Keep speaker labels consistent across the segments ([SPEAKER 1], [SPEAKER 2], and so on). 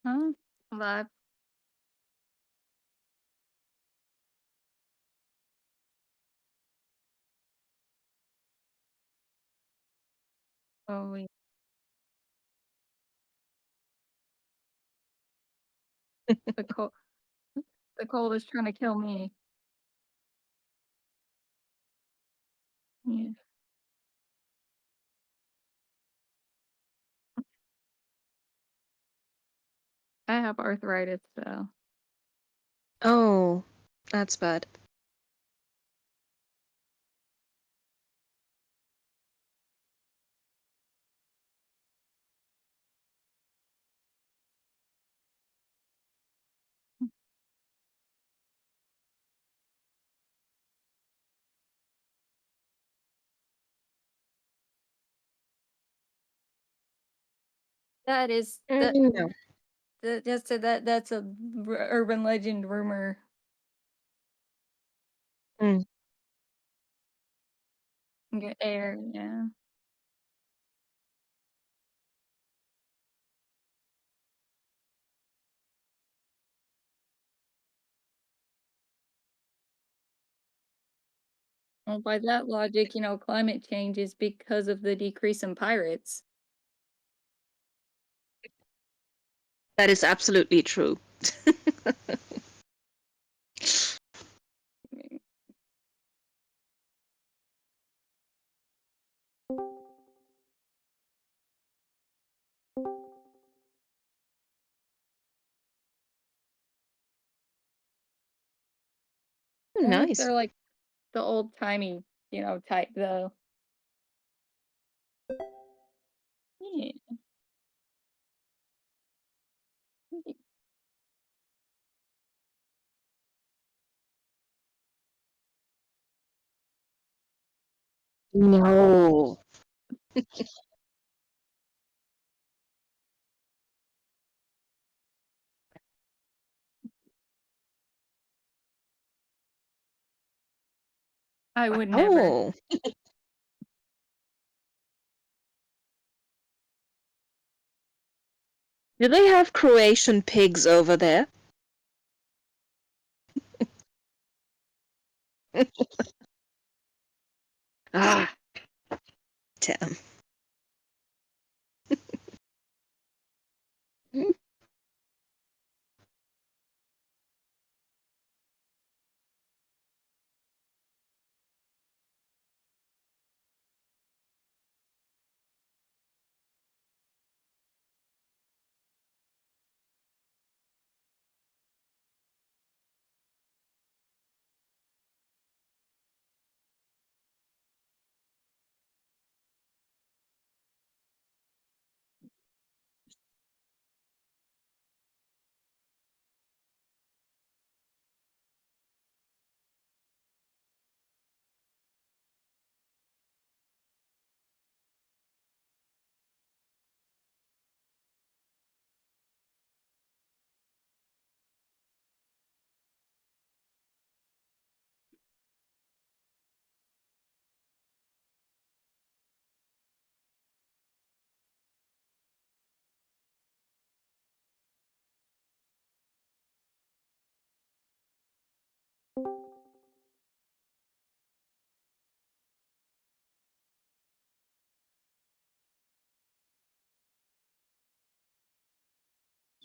[SPEAKER 1] Huh? Live. Oh, yeah. The cold the cold is trying to kill me. Yeah. I have arthritis, so
[SPEAKER 2] Oh, that's bad.
[SPEAKER 1] that is
[SPEAKER 2] No.
[SPEAKER 1] that's a urban legend rumor.
[SPEAKER 2] Mm.
[SPEAKER 1] Get air, yeah. Well, by that logic, climate change is because of the decrease in pirates.
[SPEAKER 2] That is absolutely true.
[SPEAKER 1] Only if
[SPEAKER 2] Nice.
[SPEAKER 1] they're like the old-timey, type though. Yeah.
[SPEAKER 2] No.
[SPEAKER 1] I would never.
[SPEAKER 2] Oh, do they have Croatian pigs over there? Ah, damn.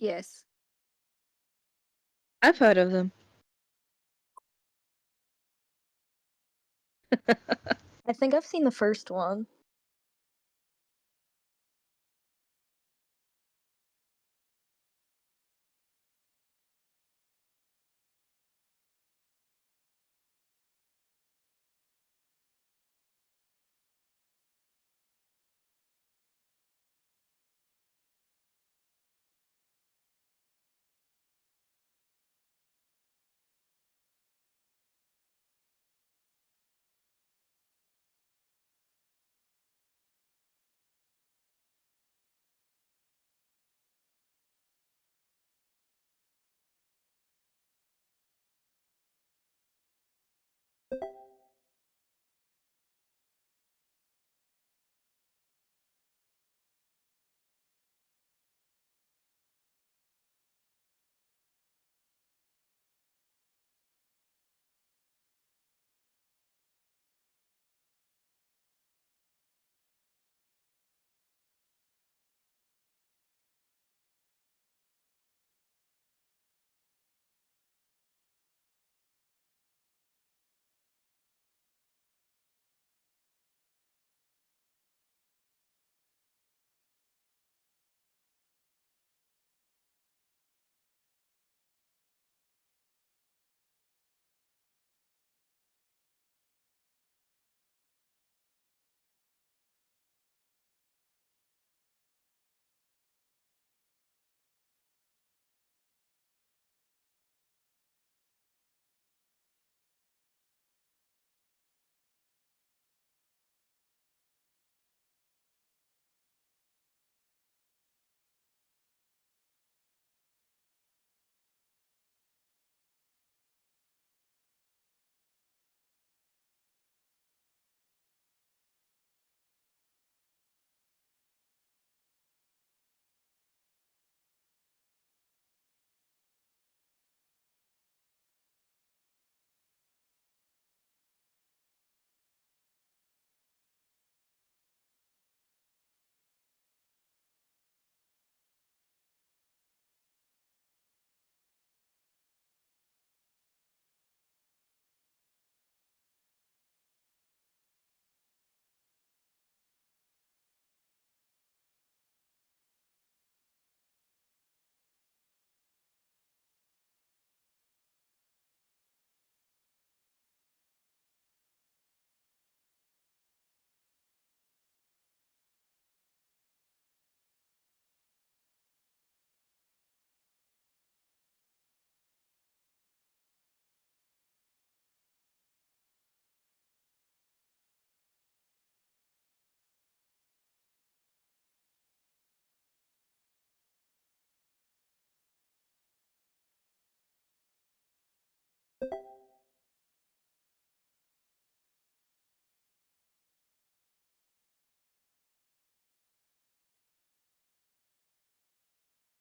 [SPEAKER 1] Yes.
[SPEAKER 2] I've heard of them.
[SPEAKER 3] I think I've seen the first one.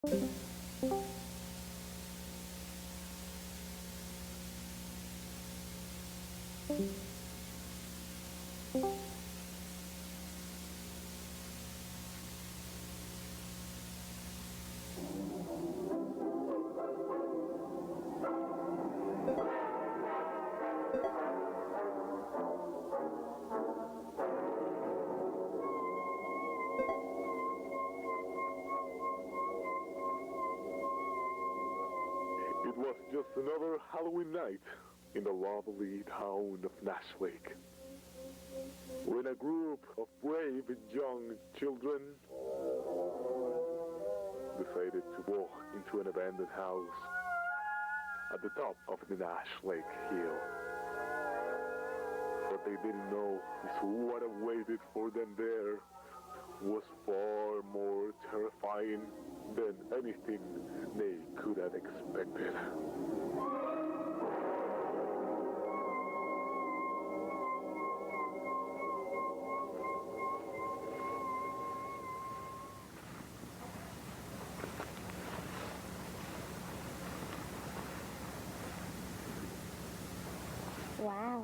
[SPEAKER 4] It was just another Halloween night in the lovely town of Nashville, when a group of brave young children decided to walk into an abandoned house at the top of the Nash Lake Hill. What they didn't know is what awaited for them there was far more terrifying than anything they could have expected.
[SPEAKER 5] Wow.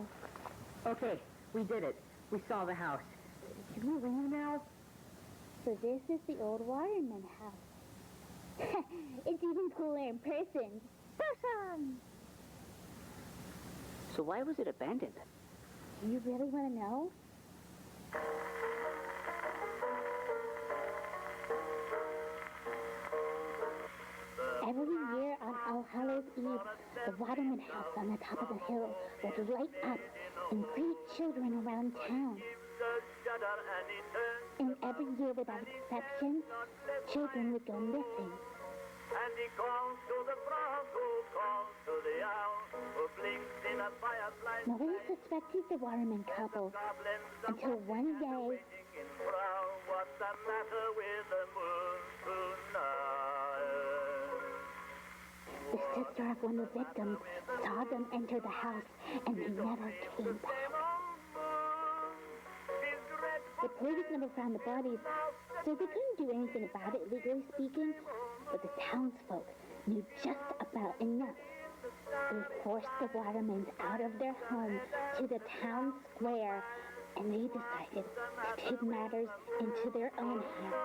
[SPEAKER 6] Okay, we did it. We saw the house. Can we leave now?
[SPEAKER 5] So this is the old Waterman house. It's even cooler in person. Person!
[SPEAKER 6] So why was it abandoned?
[SPEAKER 5] Do you really want to know? Every year on All Hallows Eve, the Waterman house on the top of the hill would light up and greet children around town. And every year without exception, children would go missing.
[SPEAKER 7] And he calls to the frog who calls to the owl who blinks in a firefly.
[SPEAKER 5] Nobody suspected the Waterman couple until one day.
[SPEAKER 7] What's the matter with the moon tonight?
[SPEAKER 5] The sister of one of the victims saw them enter the house and they never came back. The police never found the bodies, so they couldn't do anything about it, legally speaking. But the townsfolk knew just about enough. They forced the Watermans out of their home to the town square, and they decided to take matters into their own hands.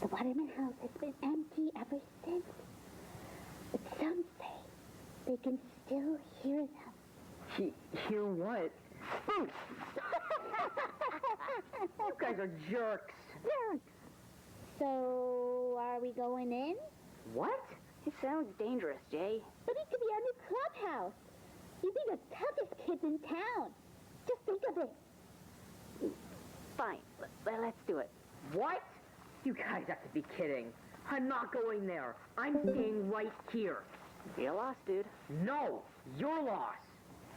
[SPEAKER 5] The Waterman house has been empty ever since. But some say they can still hear them.
[SPEAKER 6] Hear what? You guys are jerks.
[SPEAKER 5] So, are we going in?
[SPEAKER 6] What? It sounds dangerous, Jay.
[SPEAKER 5] But it could be our new clubhouse. You'd be the toughest kids in town. Just think of it.
[SPEAKER 6] Fine. Let's do it. What? You guys have to be kidding. I'm not going there. I'm staying right here. You're lost, dude. No, you're lost.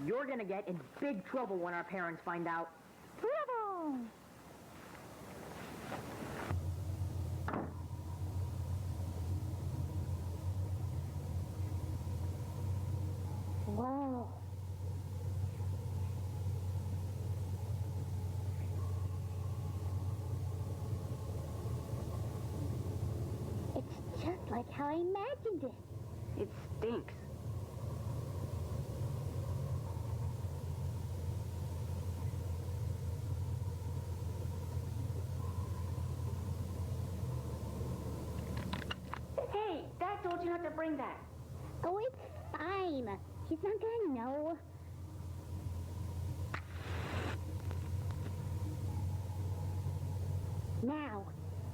[SPEAKER 6] You're gonna get in big trouble when our parents find out.
[SPEAKER 5] Trouble! Whoa. It's just like how I imagined it.
[SPEAKER 6] It stinks. Hey, Dad told you not to bring that.
[SPEAKER 5] Oh, it's fine. He's not gonna know. Now,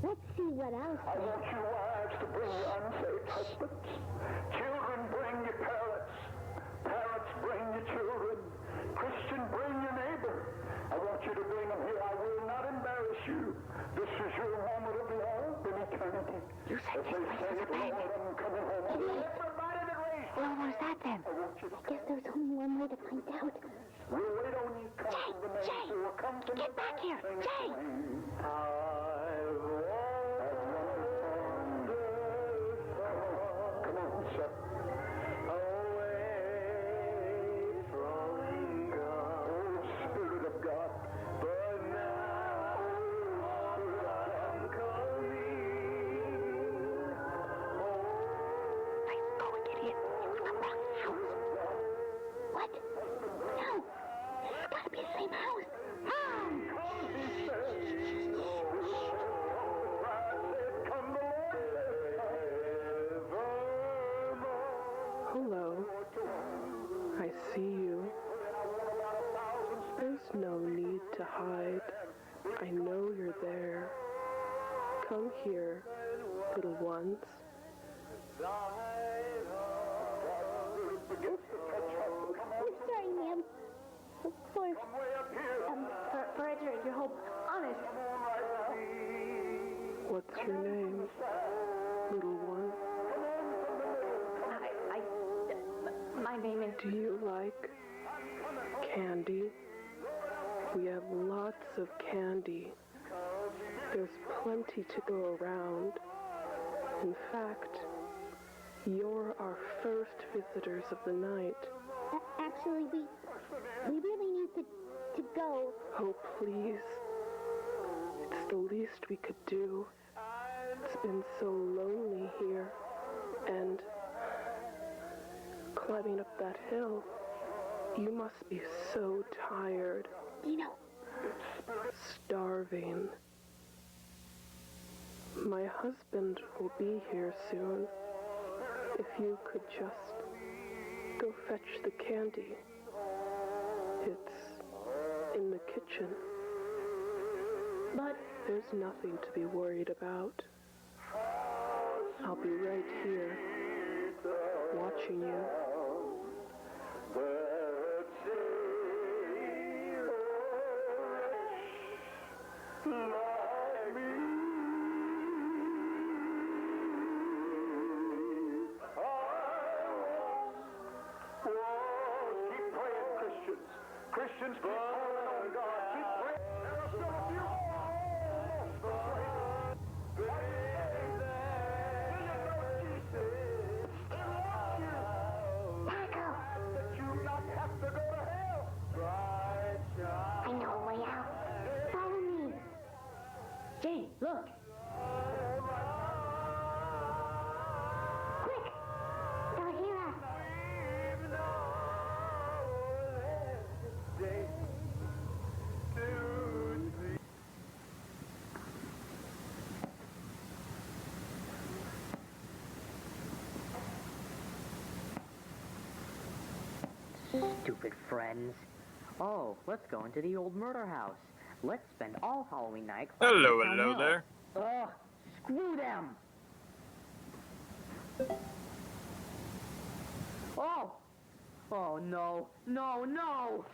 [SPEAKER 5] let's see what else.
[SPEAKER 8] I want you wives to bring your unsafe husbands. Children, bring your parents. Parents, bring your children. Christian, bring your neighbor. I want you to bring them here. I will not embarrass you. This is your moment of love in eternity.
[SPEAKER 6] You said
[SPEAKER 8] As they say it, Lord, I'm coming home. Everybody that raised
[SPEAKER 5] Well, what was that then?
[SPEAKER 8] I want you to
[SPEAKER 5] I guess there's only one way to find out.
[SPEAKER 8] We'll wait on you. Come from the main
[SPEAKER 5] Jay,
[SPEAKER 8] door. Come from
[SPEAKER 5] get
[SPEAKER 8] the
[SPEAKER 5] back here.
[SPEAKER 8] Sing it
[SPEAKER 5] Jay.
[SPEAKER 8] plain. I wonder
[SPEAKER 9] belong here, little ones.
[SPEAKER 5] We're sorry, ma'am. For entering your home. Honest.
[SPEAKER 9] What's your name, little one?
[SPEAKER 5] My name is...
[SPEAKER 9] Do you like candy? We have lots of candy. There's plenty to go around. In fact, you're our first visitors of the night.
[SPEAKER 5] Actually, we really need to go.
[SPEAKER 9] Oh, please. It's the least we could do. It's been so lonely here. And climbing up that hill, you must be so tired.
[SPEAKER 5] You know,
[SPEAKER 9] Starving. My husband will be here soon. If you could just go fetch the candy. It's in the kitchen.
[SPEAKER 5] but
[SPEAKER 9] There's nothing to be worried about. I'll be right here, watching you.
[SPEAKER 8] Keep praying, Christians. Christians, keep calling on God. Keep praying. There are still a few that you not have to go to hell.
[SPEAKER 5] I know a way out. Follow me.
[SPEAKER 6] Jane, look.
[SPEAKER 5] Quick! They'll hear us.
[SPEAKER 6] Stupid friends. Oh, let's go into the old murder house. Let's spend all Halloween night.
[SPEAKER 10] Hello,
[SPEAKER 6] climbing
[SPEAKER 10] hello
[SPEAKER 6] down
[SPEAKER 10] there.
[SPEAKER 6] hill. Ugh, screw them. Oh! Oh no, no, no!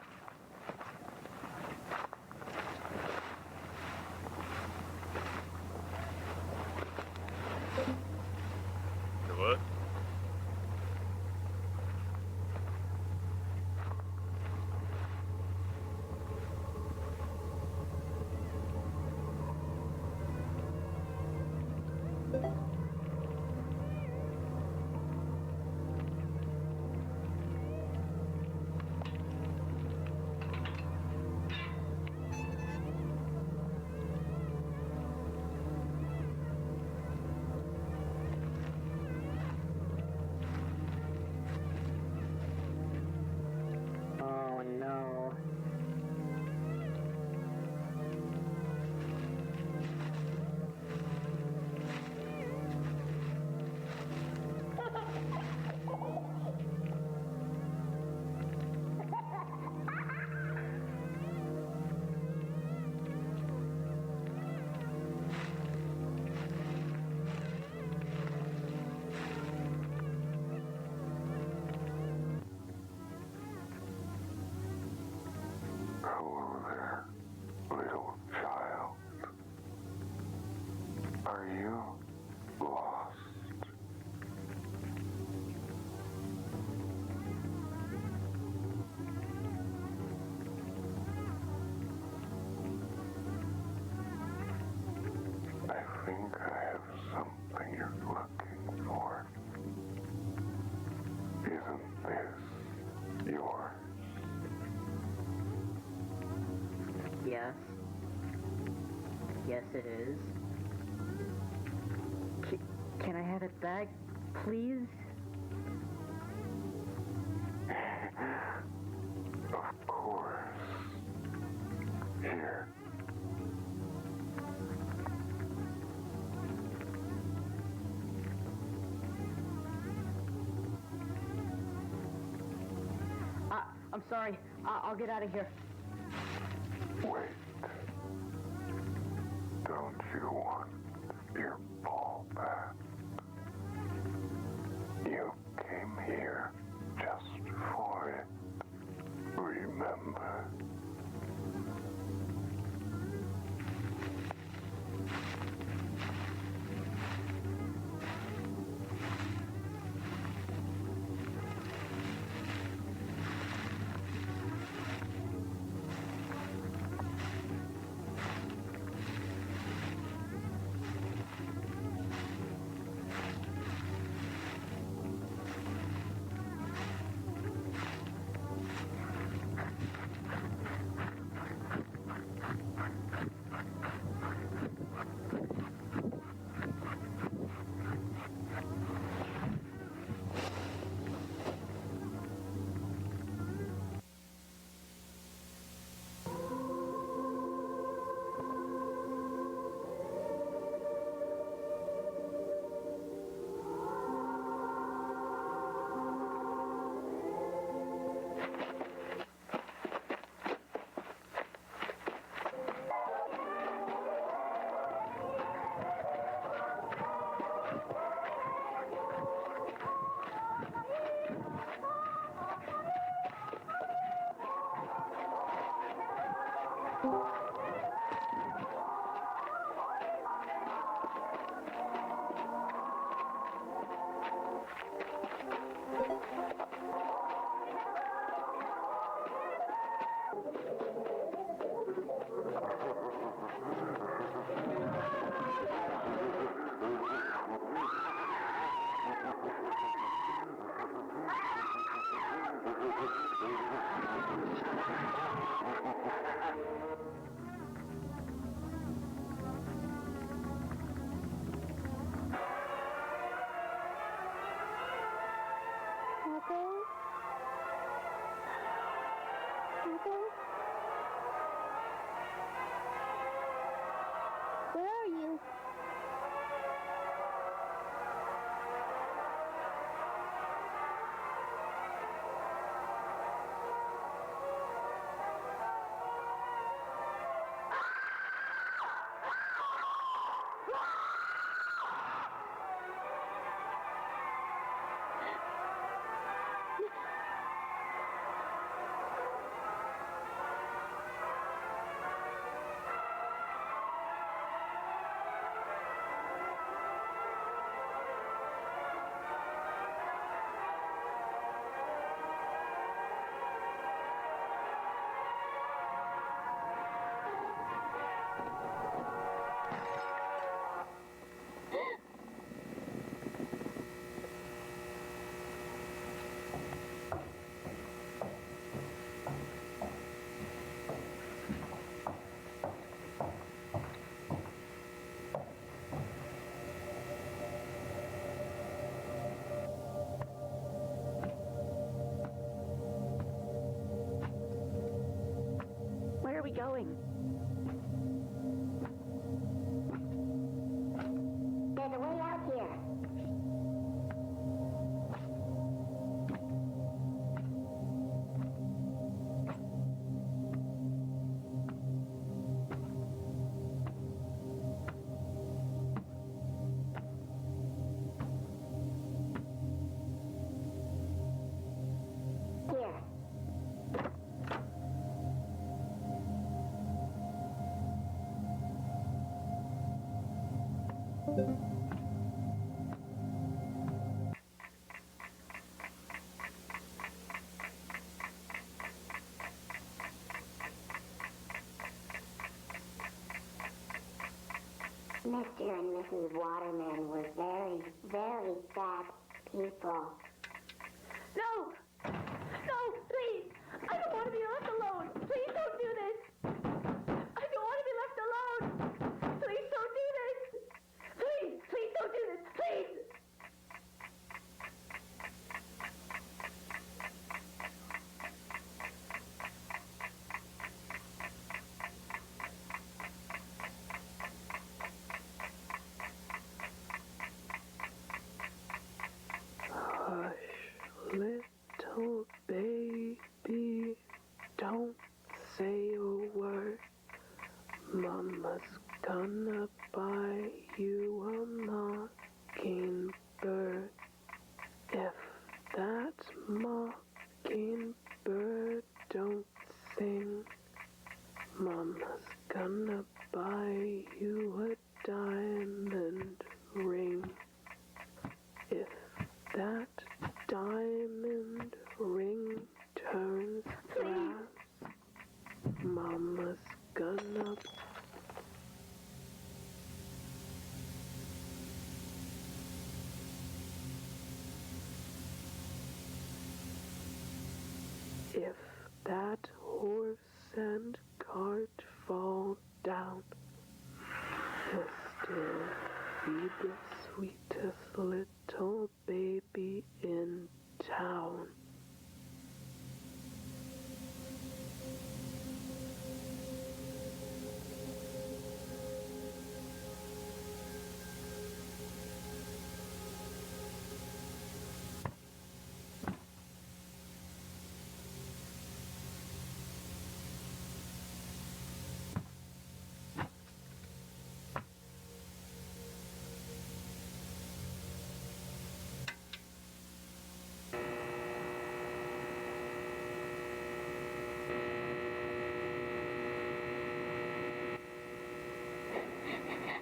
[SPEAKER 10] What?
[SPEAKER 6] Oh no.
[SPEAKER 4] Hello there, little child. Are you lost? I think I have something you're looking for. Isn't this yours?
[SPEAKER 6] Yes. Yes, it is. Can I have it back, please?
[SPEAKER 4] Of course. Here.
[SPEAKER 6] I'm sorry. I'll get out of here.
[SPEAKER 4] Wait. Don't you want
[SPEAKER 8] your ball back. You came here just for it. Remember?
[SPEAKER 5] Where are you?
[SPEAKER 6] Where are we going?
[SPEAKER 5] There's a way out here. Here. Mr. and Mrs. Waterman were very, very bad people.
[SPEAKER 11] No! No, please! I don't want to be left alone! Please don't do this! I don't want to be left alone! Please don't do this! Please! Please don't do this! Please!
[SPEAKER 9] Hush, little baby, don't say a word. Mama's gonna buy you sand cart fall down. He'll still be the sweetest little baby in town.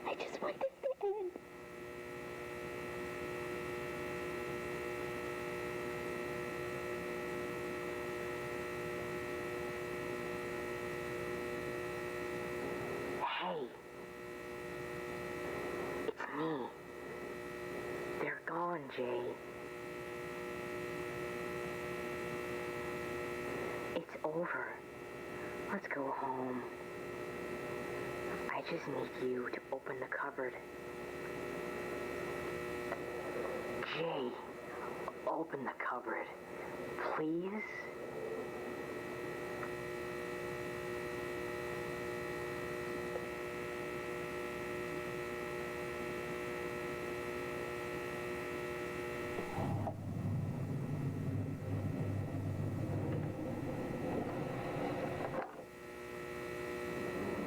[SPEAKER 5] I just want this to end.
[SPEAKER 6] Hey. It's me. They're gone, Jay. It's over. Let's go home. I just need you to open the cupboard. Jay, open the cupboard. Please?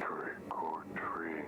[SPEAKER 8] Trick or treat.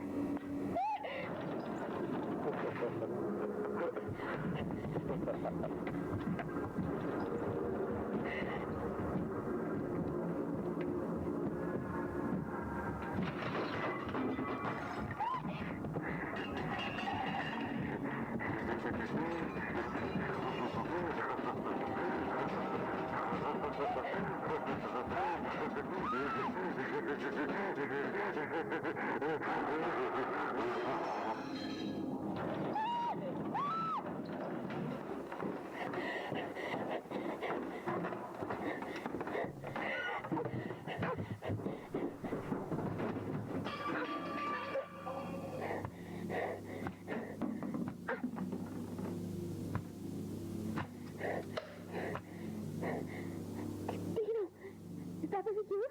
[SPEAKER 5] Is that really you?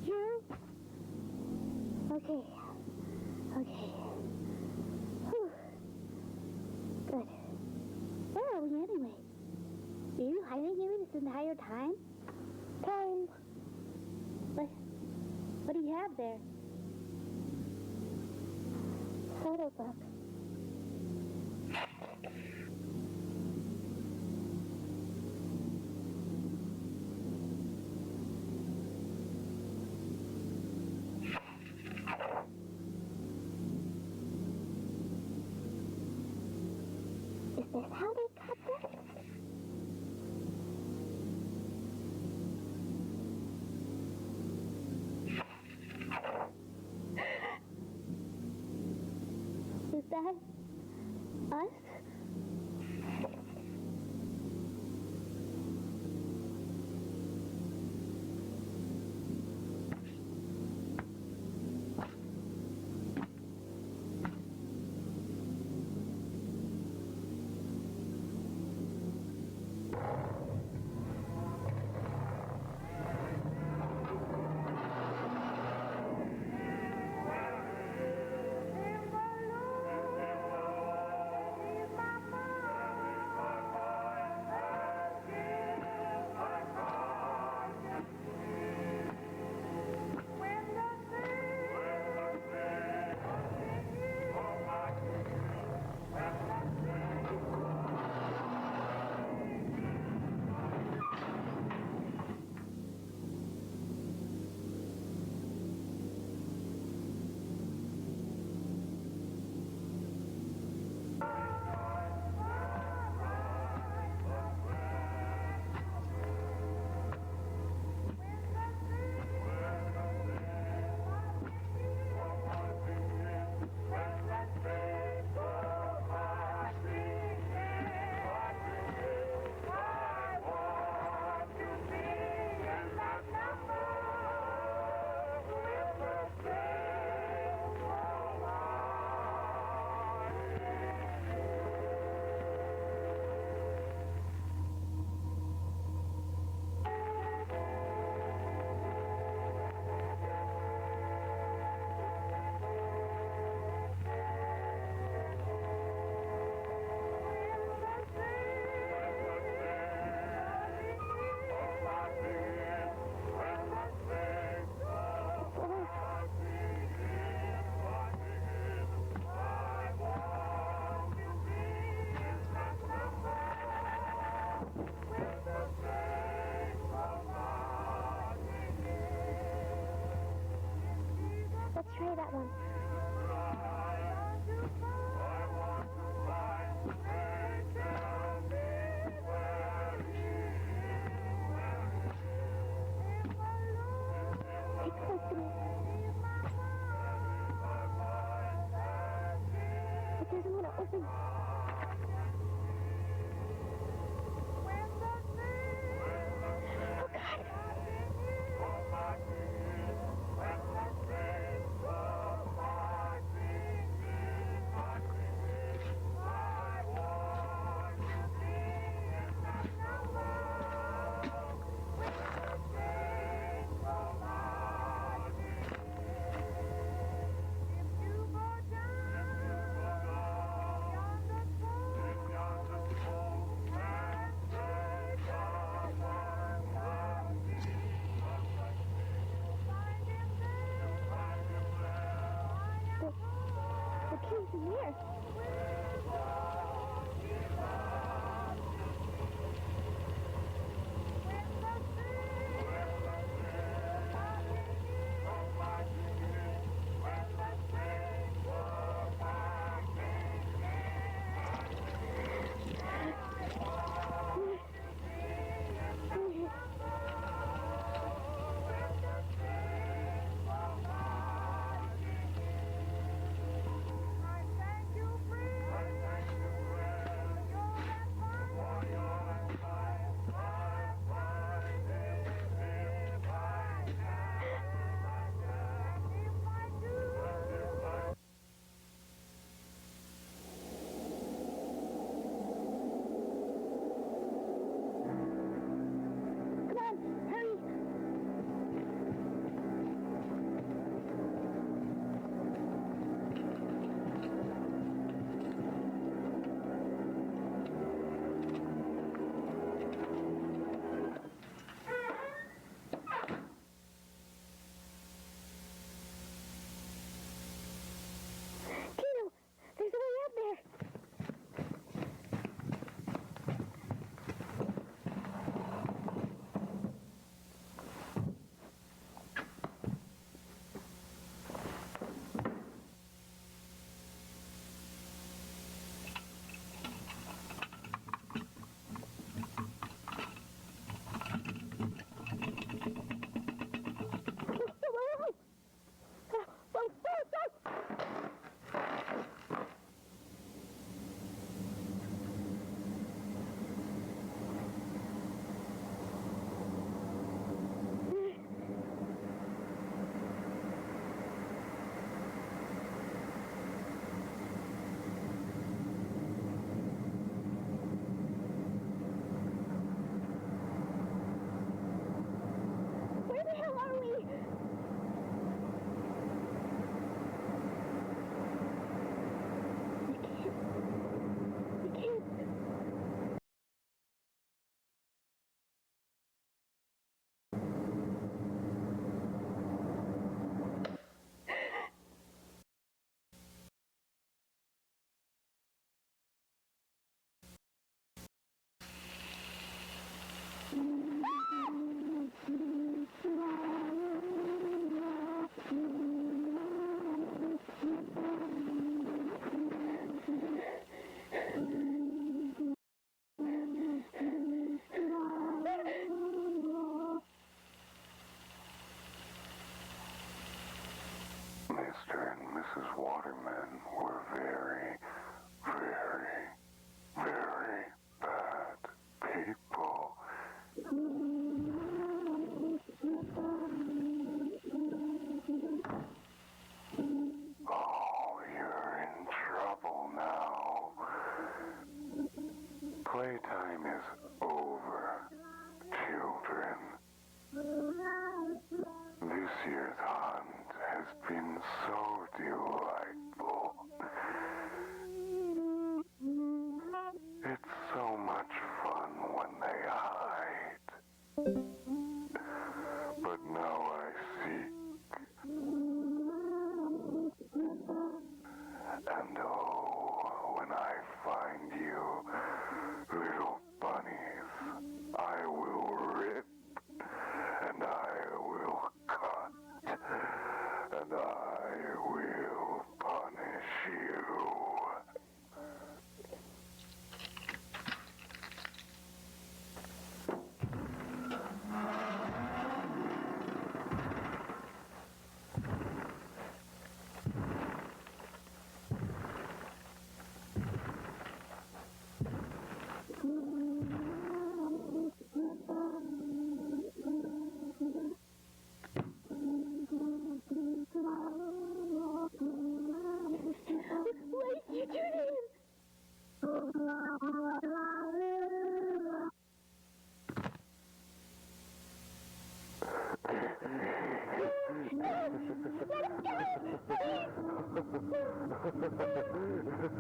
[SPEAKER 5] You? Okay. Whew. Good. Where are we anyway? Are you hiding here this entire time? Kane. What do you have there? Photo book. Is this how they cut this? Is that us? try that one. Get close to me. It doesn't want to open. Oh, God. The key's in here. Come on, hurry. Kino, there's a way out there. Where the hell are we? I can't.
[SPEAKER 8] Mr. and Mrs. Waterman were very, very, very bad people. Oh, you're in trouble now. Playtime is over, children. This year's hunt has been so delightful. It's so much fun when they hide. But now I seek. And oh, when I find you, little bunnies, I will rip, and I will cut, and I Give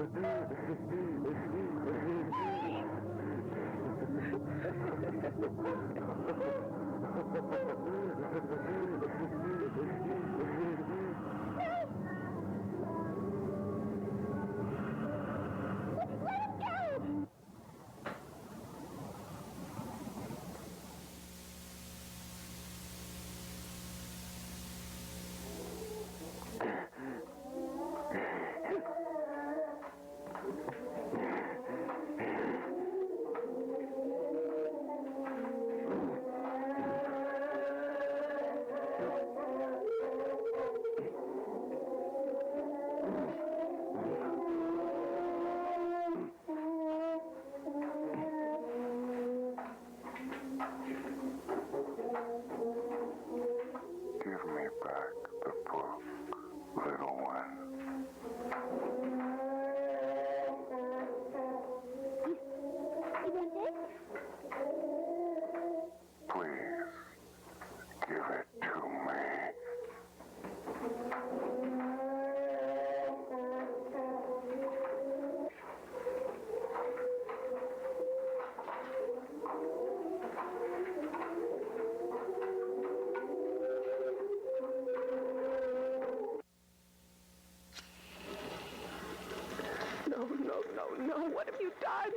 [SPEAKER 8] me back the book, little one.
[SPEAKER 5] You want this?
[SPEAKER 8] Please, give it to me.
[SPEAKER 9] No, what have you done?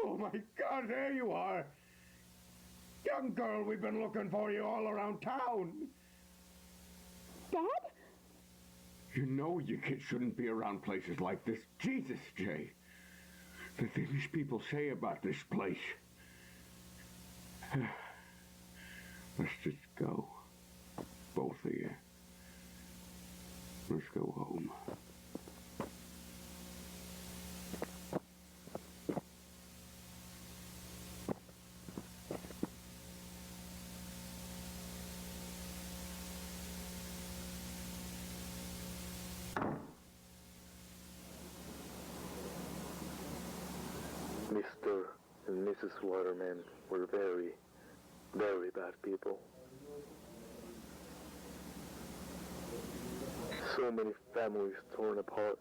[SPEAKER 12] Oh my God, there you are! Young girl, we've been looking for you all around town.
[SPEAKER 5] Dad?
[SPEAKER 12] You know you kids shouldn't be around places like this. Jesus, Jay. The things people say about this place. Let's just go. Both of you. Let's go home.
[SPEAKER 4] Mr. and Mrs. Waterman were very, very bad people. So many families torn apart.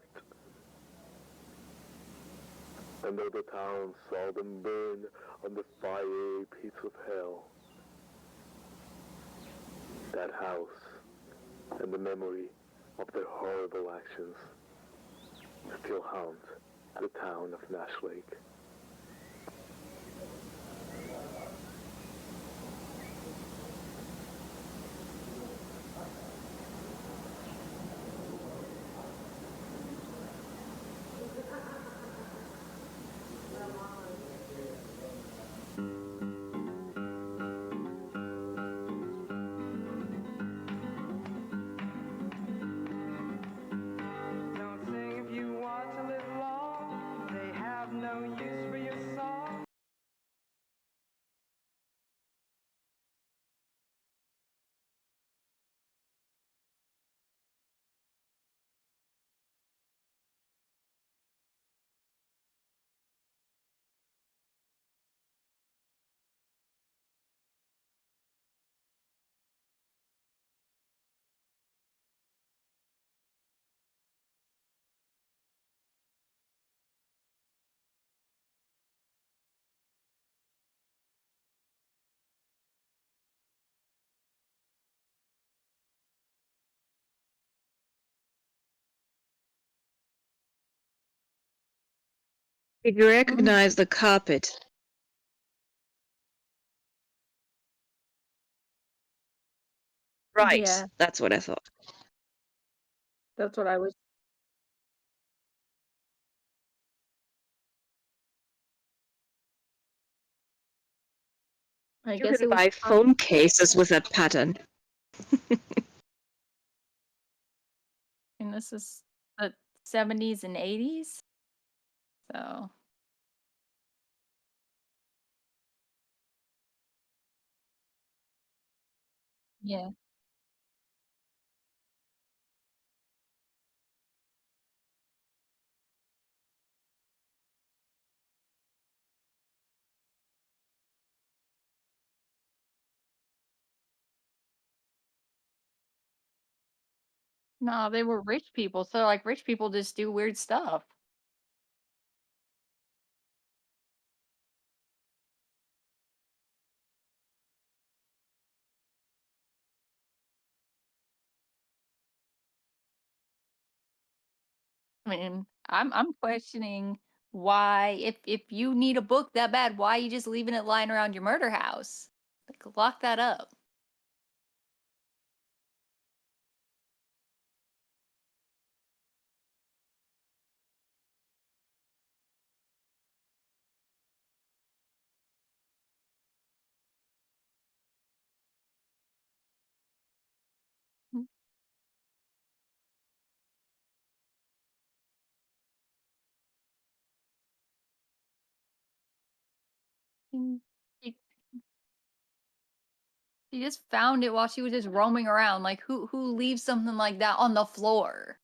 [SPEAKER 4] And though the town saw them burn on the fiery pits of hell, that house and the memory of their horrible actions still haunt the town of Nash Lake.
[SPEAKER 13] Don't sing if you want to live long. They have no use.
[SPEAKER 2] Did you recognize the carpet? Right,
[SPEAKER 1] Yeah,
[SPEAKER 2] that's what I thought.
[SPEAKER 1] that's what I was. I
[SPEAKER 2] You
[SPEAKER 1] guess
[SPEAKER 2] can
[SPEAKER 1] it was
[SPEAKER 2] buy phone cases with that pattern.
[SPEAKER 1] and this is the 70s and 80s. So, yeah. No, they were rich people. So like rich people just do weird stuff. I mean, I'm questioning why if you need a book that bad, why are you just leaving it lying around your murder house? Like lock that up. Mm, mm. She, she just found it while she was just roaming around. Like who leaves something like that on the floor?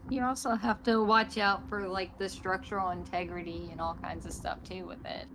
[SPEAKER 1] You also have to watch out for like the structural integrity and all kinds of stuff too with it.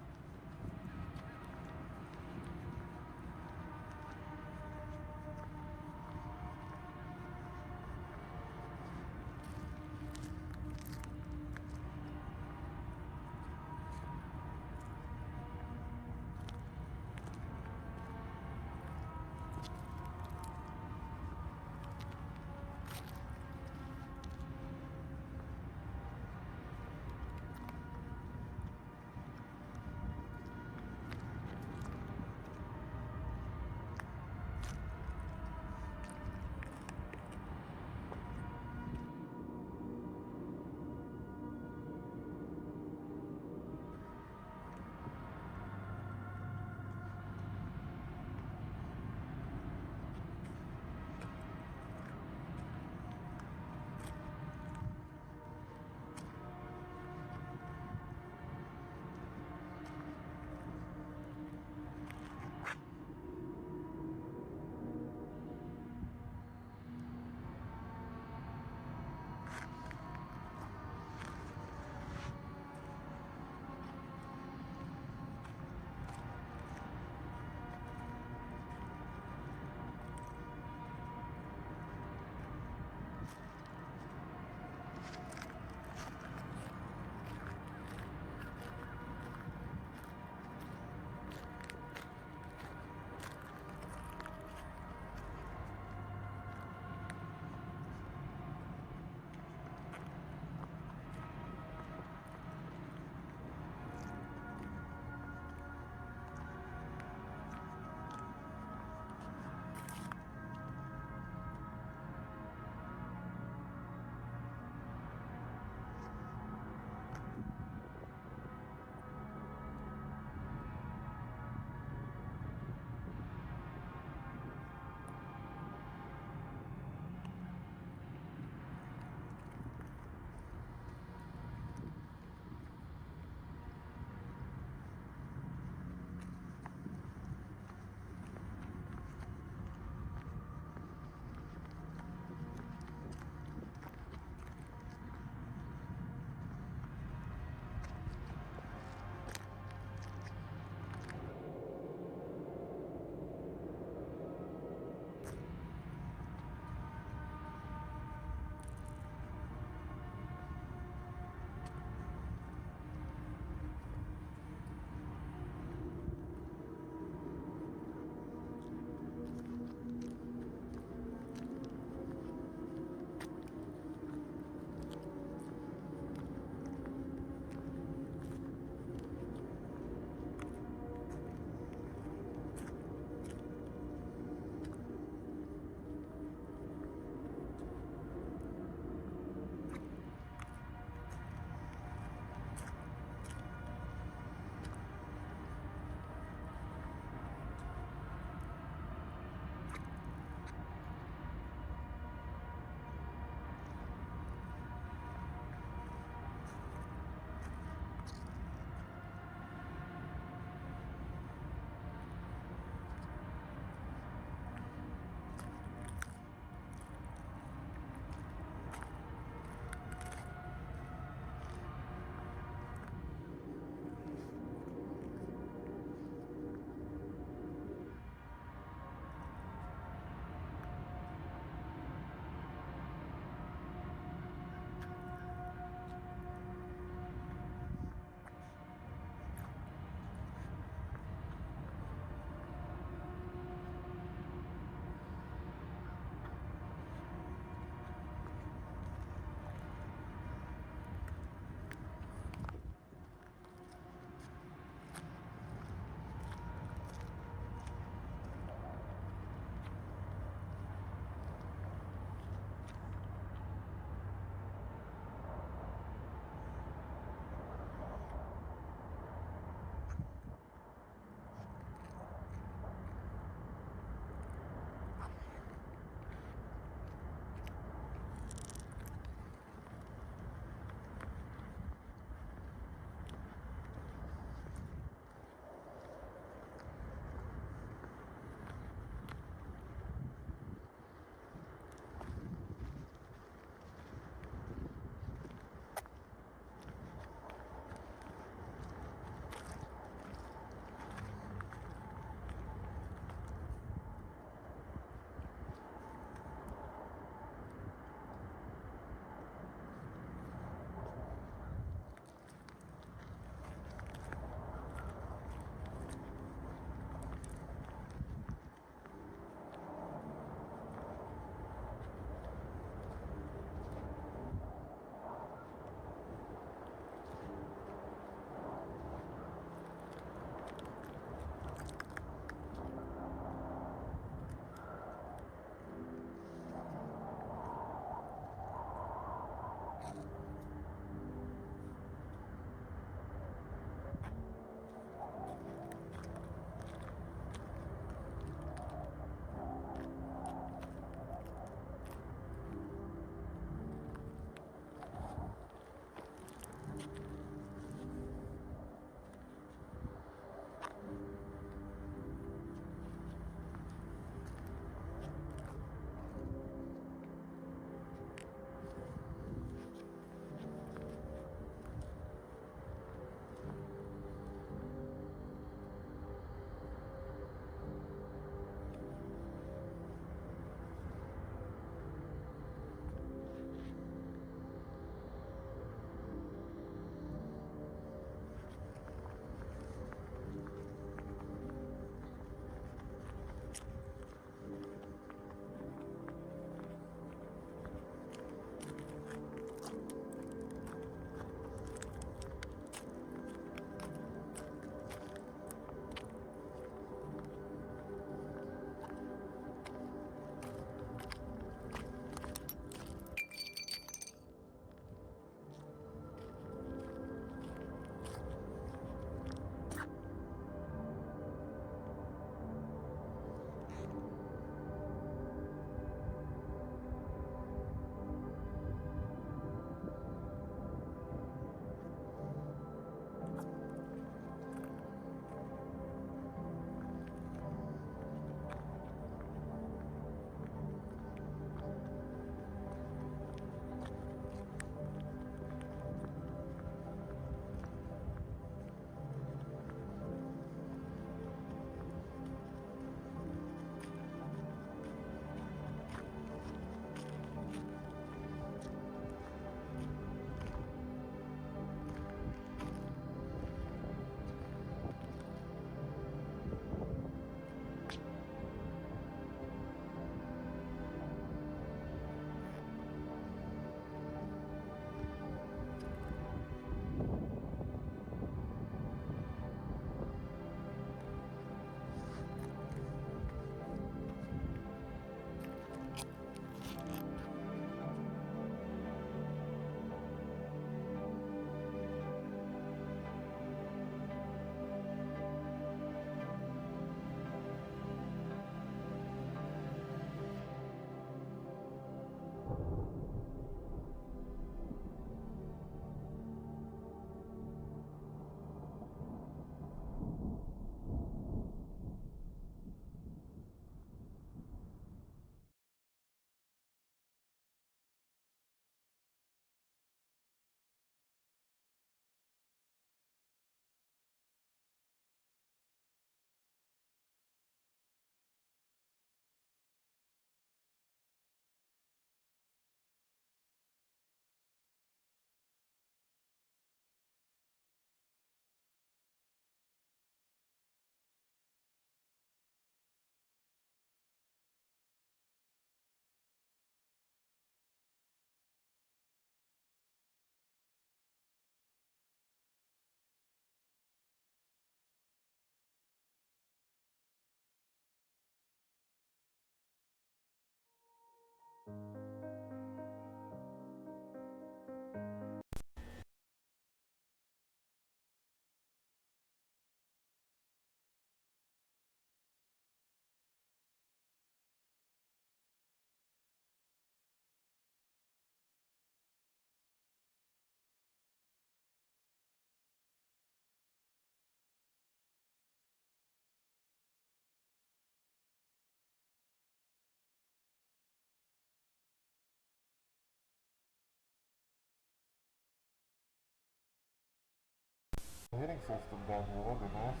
[SPEAKER 4] Heating system down here would be nice.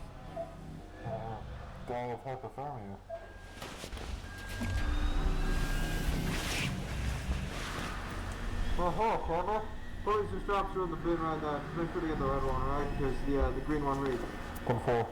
[SPEAKER 4] Die of hypothermia.
[SPEAKER 13] Oh, hello, Clever. Put these straps are in the bin right there. Make sure to get the red one, alright? Because the green one reads.
[SPEAKER 4] 10-4.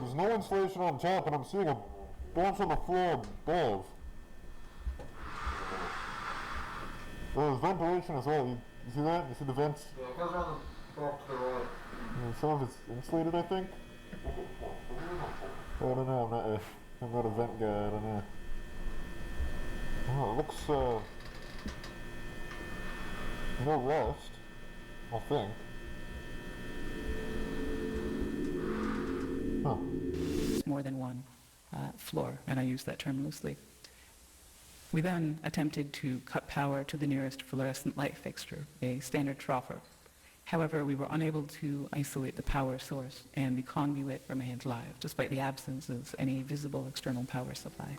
[SPEAKER 4] There's no insulation on top, and I'm seeing a bunch on the floor above. There's ventilation as well. You see that? You see the vents?
[SPEAKER 13] Yeah, it goes around the back to the right.
[SPEAKER 4] Some of it's insulated, I think. I don't know. I'm not a vent guy. I don't know. Oh, it looks no rust, I think. Huh.
[SPEAKER 14] More than one floor, and I use that term loosely. We then attempted to cut power to the nearest fluorescent light fixture, a standard troffer. However, we were unable to isolate the power source, and the conduit remained live, despite the absence of any visible external power supply.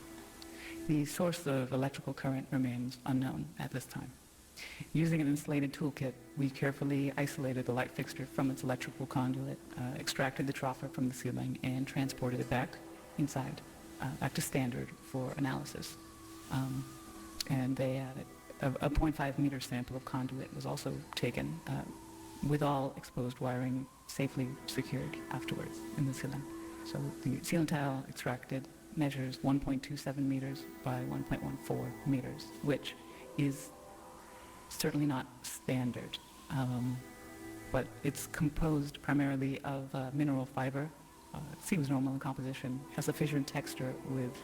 [SPEAKER 14] The source of electrical current remains unknown at this time. Using an insulated toolkit, we carefully isolated the light fixture from its electrical conduit, extracted the troffer from the ceiling, and transported it back inside, back to standard for analysis. And a 0.5 meter sample of conduit was also taken, with all exposed wiring safely secured afterwards in the ceiling. So the ceiling tile extracted measures 1.27 meters by 1.14 meters, which is certainly not standard, but it's composed primarily of mineral fiber. It seems normal in composition, has a fissured texture with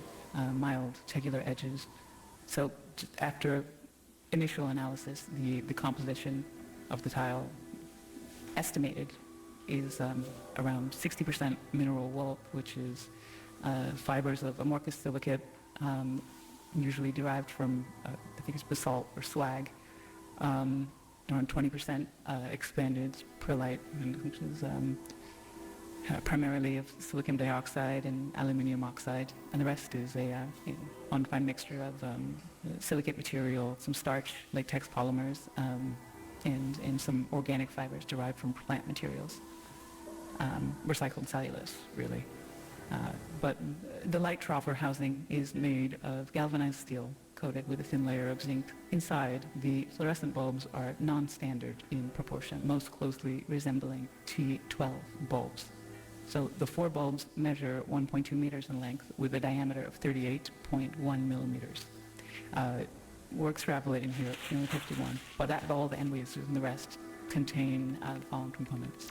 [SPEAKER 14] mild tegular edges. So after initial analysis, the composition of the tile estimated is around 60% mineral wool, which is fibers of amorphous silicate, usually derived from, I think it's basalt or slag, around 20% expanded perlite, which is primarily of silicon dioxide and aluminium oxide, and the rest is a undefined mixture of silicate material, some starch, latex polymers, and some organic fibers derived from plant materials, recycled cellulose, really. But the light troffer housing is made of galvanized steel coated with a thin layer of zinc. Inside, the fluorescent bulbs are non-standard in proportion, most closely resembling T12 bulbs. So the 4 bulbs measure 1.2 meters in length with a diameter of 38.1 millimeters. We're extrapolating here at 51, but all the end lasers and the rest contain the following components.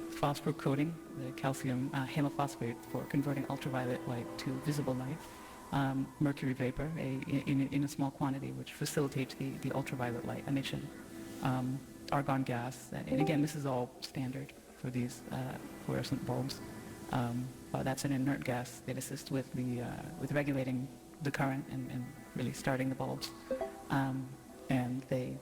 [SPEAKER 14] Phosphor coating, the calcium halophosphate for converting ultraviolet light to visible light, mercury vapor in a small quantity which facilitates the ultraviolet light emission, argon gas, and again this is all standard for these fluorescent bulbs, but that's an inert gas that assists with regulating the current and really starting the bulbs, and they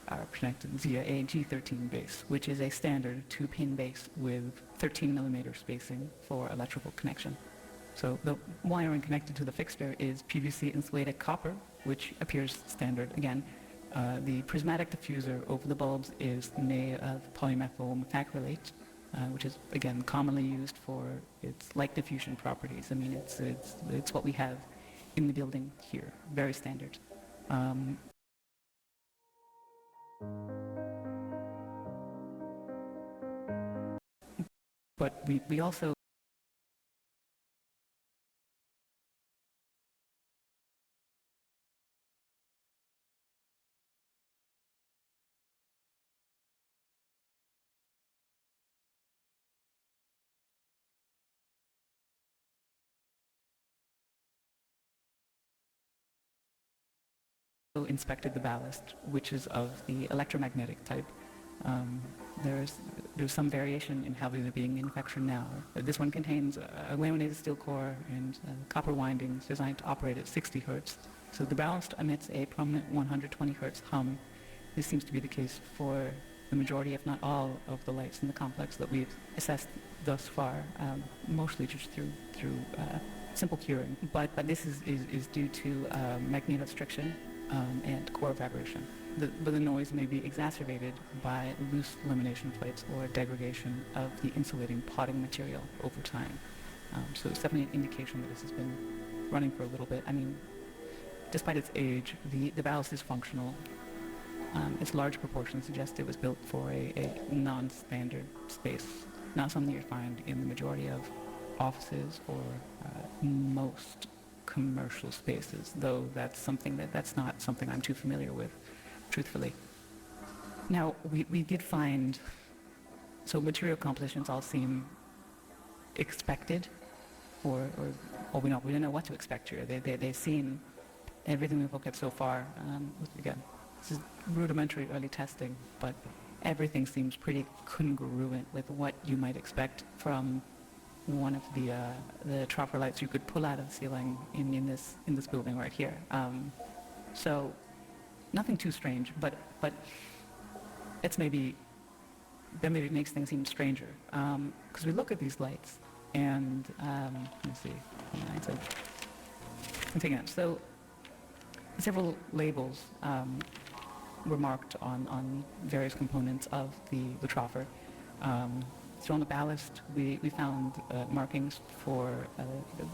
[SPEAKER 14] are connected via a G13 base, which is a standard 2-pin base with 13 millimeter spacing for electrical connection. So the wiring connected to the fixture is PVC insulated copper, which appears standard again. The prismatic diffuser over the bulbs is made of polymethyl methacrylate, which is again commonly used for its light diffusion properties. I mean, it's what we have in the building here, very standard. But we also inspected the ballast, which is of the electromagnetic type. Um, there's some variation in how they're being manufactured now. This one contains a laminated steel core and copper windings designed to operate at 60 hertz. So the ballast emits a prominent 120 hertz hum. This seems to be the case for the majority, if not all, of the lights in the complex that we've assessed thus far, mostly just through simple curing. But this is due to magnetostriction and core vibration. But the noise may be exacerbated by loose lamination plates or degradation of the insulating potting material over time. So it's definitely an indication that this has been running for a little bit. I mean, despite its age, the ballast is functional. Its large proportions suggest it was built for a non-standard space, not something you find in the majority of offices or most commercial spaces, though that's not something I'm too familiar with, truthfully. Now, we did find, so material compositions all seem expected, or we don't know what to expect here. They seem, everything we've looked at so far, again, this is rudimentary early testing, but everything seems pretty congruent with what you might expect from one of the troffer lights you could pull out of the ceiling in this building right here. So nothing too strange, but that maybe makes things even stranger. Because we look at these lights and let me see. Again, so several labels were marked on various components of the troffer. So on the ballast, we found markings for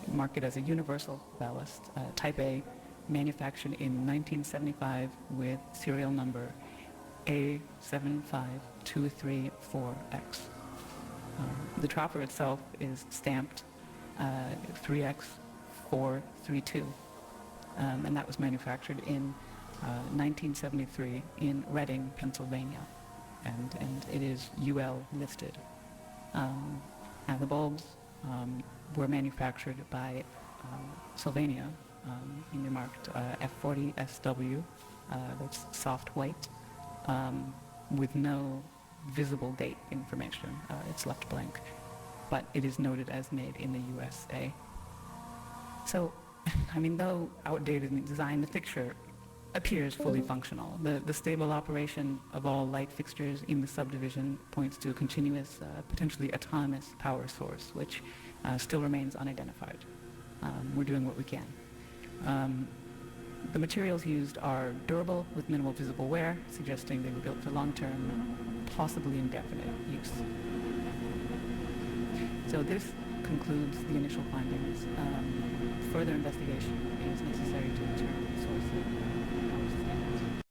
[SPEAKER 14] marked as a universal ballast, Type A, manufactured in 1975 with serial number A75234X. The troffer itself is stamped 3X432, and that was manufactured in 1973 in Reading, Pennsylvania, and it is UL listed. And the bulbs were manufactured by Sylvania, and they're marked F40SW, that's soft white, with no visible date information. It's left blank, but it is noted as made in the USA. So, I mean, though outdated in design, the fixture appears fully functional. The stable operation of all light fixtures in the subdivision points to a continuous, potentially autonomous power source, which still remains unidentified. We're doing what we can. The materials used are durable with minimal visible wear, suggesting they were built for long-term, possibly indefinite use. So this concludes the initial findings. Further investigation is necessary to determine the source of the power sustainment.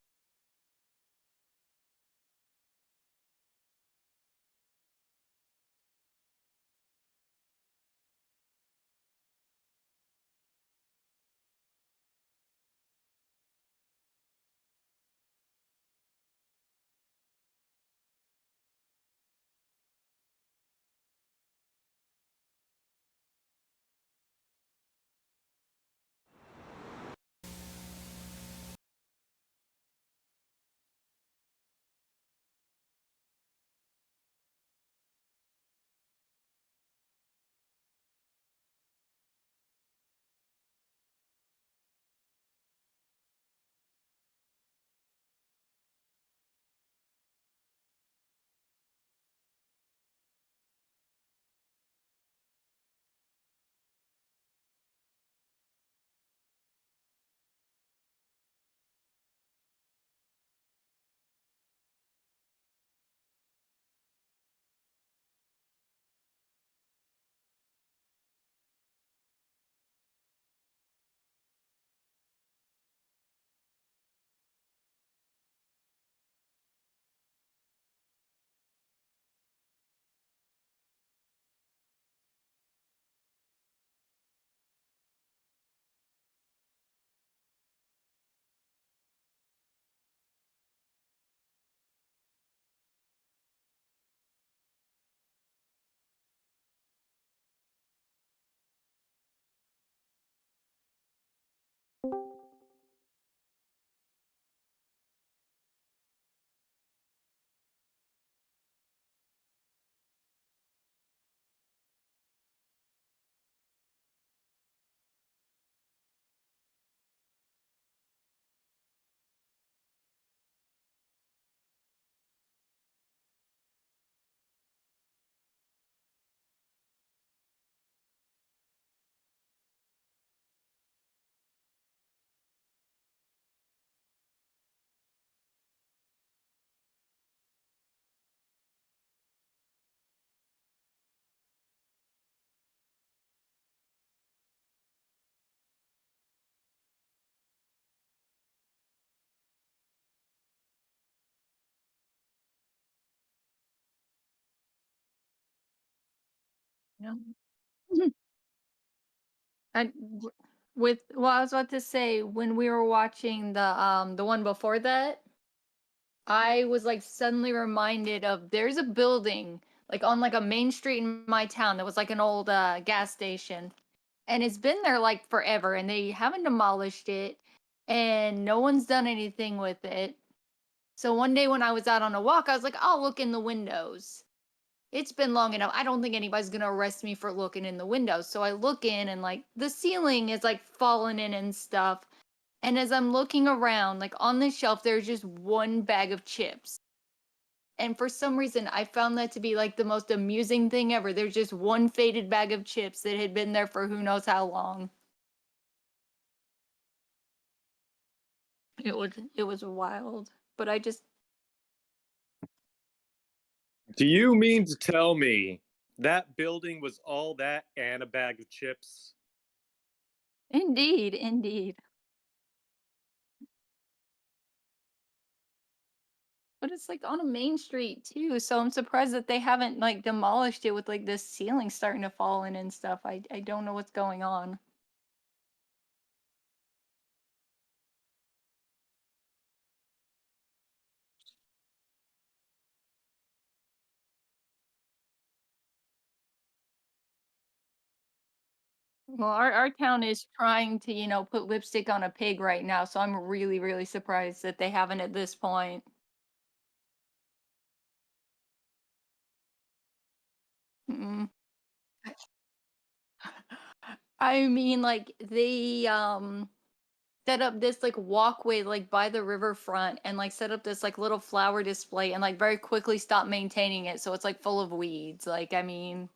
[SPEAKER 1] Yeah. And with well, I was about to say when we were watching the one before that, I was like suddenly reminded of there's a building like on like a main street in my town that was like an old gas station, and it's been there like forever, and they haven't demolished it, and no one's done anything with it. So one day when I was out on a walk, I was like, I'll look in the windows. It's been long enough. I don't think anybody's gonna arrest me for looking in the windows. So I look in and like the ceiling is like falling in and stuff. And as I'm looking around, like on the shelf, there's just one bag of chips. And for some reason, I found that to be like the most amusing thing ever. There's just one faded bag of chips that had been there for who knows how long. It was wild. But I just
[SPEAKER 15] Do you mean to tell me that building was all that and a bag of chips?
[SPEAKER 1] indeed, indeed. But it's like on a main street too, so I'm surprised that they haven't like demolished it with like this ceiling starting to fall in and stuff. I don't know what's going on. Well, our town is trying to, put lipstick on a pig right now, so I'm really, really surprised that they haven't at this point. Mm. I mean, like they set up this like walkway like by the riverfront and like set up this like little flower display and like very quickly stopped maintaining it, so it's like full of weeds. Like I mean,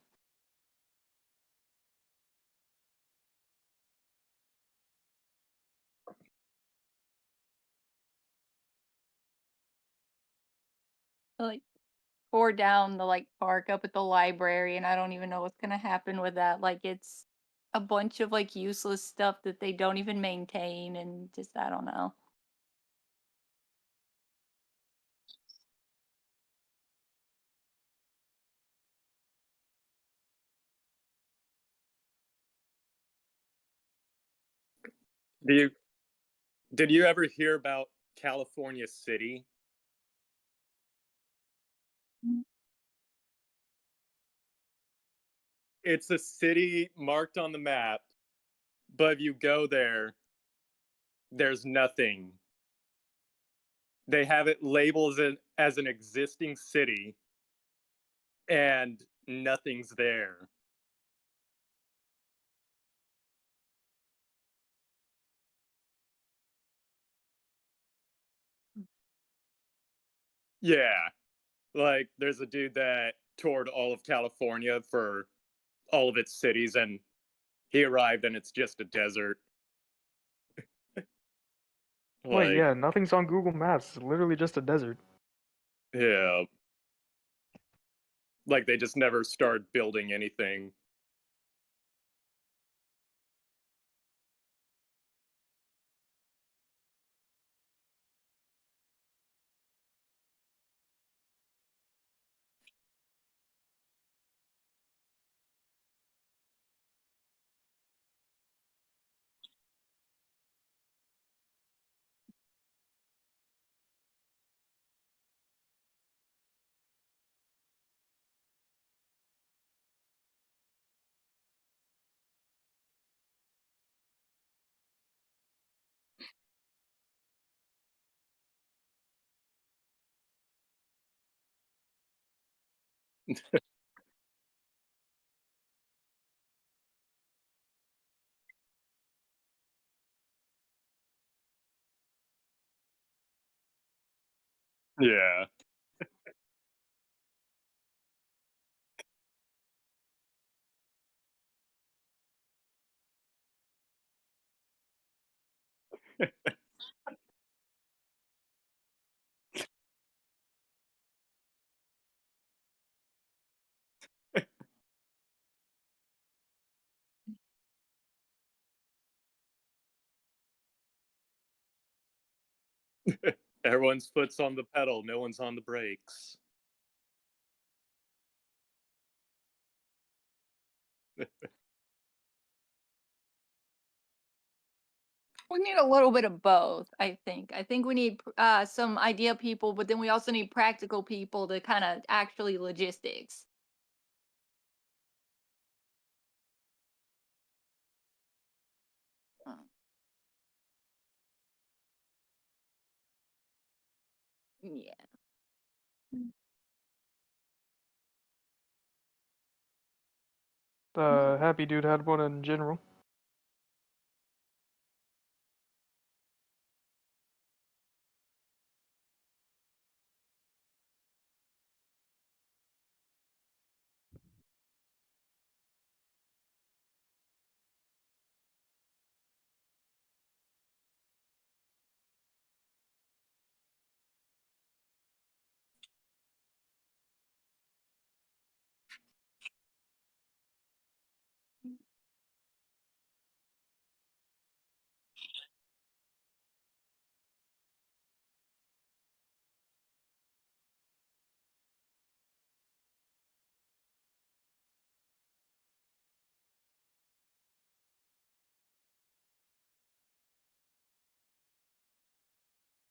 [SPEAKER 1] like tore down the like park up at the library, and I don't even know what's gonna happen with that. Like it's a bunch of like useless stuff that they don't even maintain, and just I don't know.
[SPEAKER 15] Do you did you ever hear about California City?
[SPEAKER 1] Mm.
[SPEAKER 15] It's a city marked on the map, but if you go there, there's nothing. They have it labeled as an existing city, and nothing's there. Yeah, like there's a dude that toured all of California for all of its cities, and he arrived and it's just a desert.
[SPEAKER 16] Wait,
[SPEAKER 15] Like,
[SPEAKER 16] yeah, nothing's on Google Maps. It's literally just a desert.
[SPEAKER 15] yeah, like they just never started building anything. Yeah. Everyone's foot's on the pedal, no one's on the brakes.
[SPEAKER 1] We need a little bit of both, I think. I think we need some idea people, but then we also need practical people to kind of actually logistics. Yeah.
[SPEAKER 16] The Happy Dude had one in general.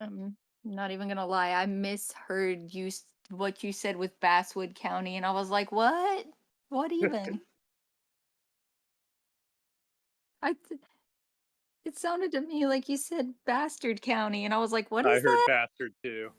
[SPEAKER 1] I'm not even gonna lie. I misheard what you said with Basswood County, and I was like, "What? What even?" I th- it sounded to me like you said Bastard County, and I was like, "What
[SPEAKER 15] I
[SPEAKER 1] is
[SPEAKER 15] heard
[SPEAKER 1] that?"
[SPEAKER 15] bastard too.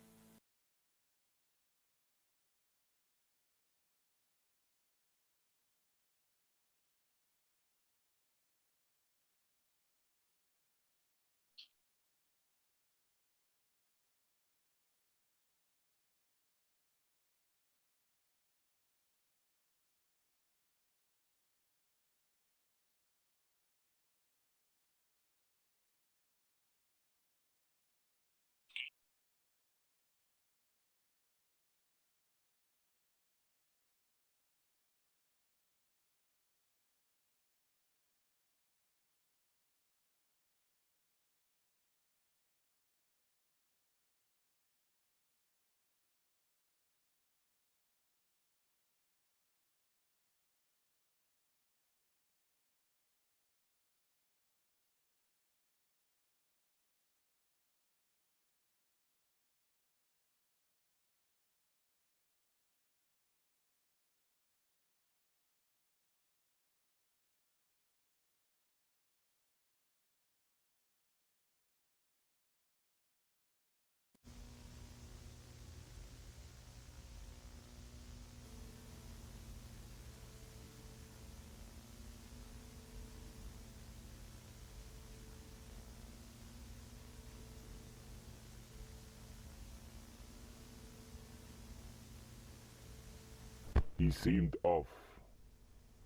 [SPEAKER 4] He seemed off.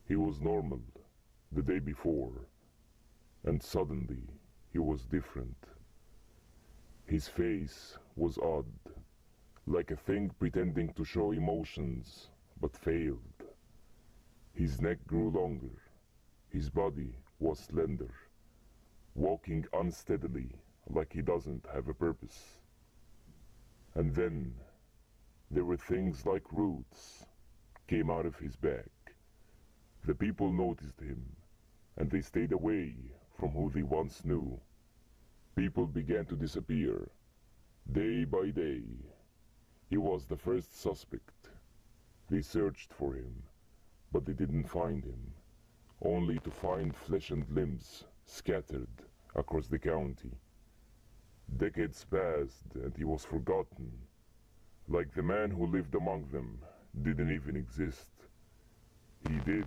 [SPEAKER 4] He was normal the day before, and suddenly he was different. His face was odd, like a thing pretending to show emotions, but failed. His neck grew longer. His body was slender, walking unsteadily like he doesn't have a purpose. And then there were things like roots came out of his back. The people noticed him, and they stayed away from who they once knew. People began to disappear, day by day. He was the first suspect. They searched for him, but they didn't find him, only to find flesh and limbs scattered across the county. Decades passed, and he was forgotten, like the man who lived among them didn't even exist. He did,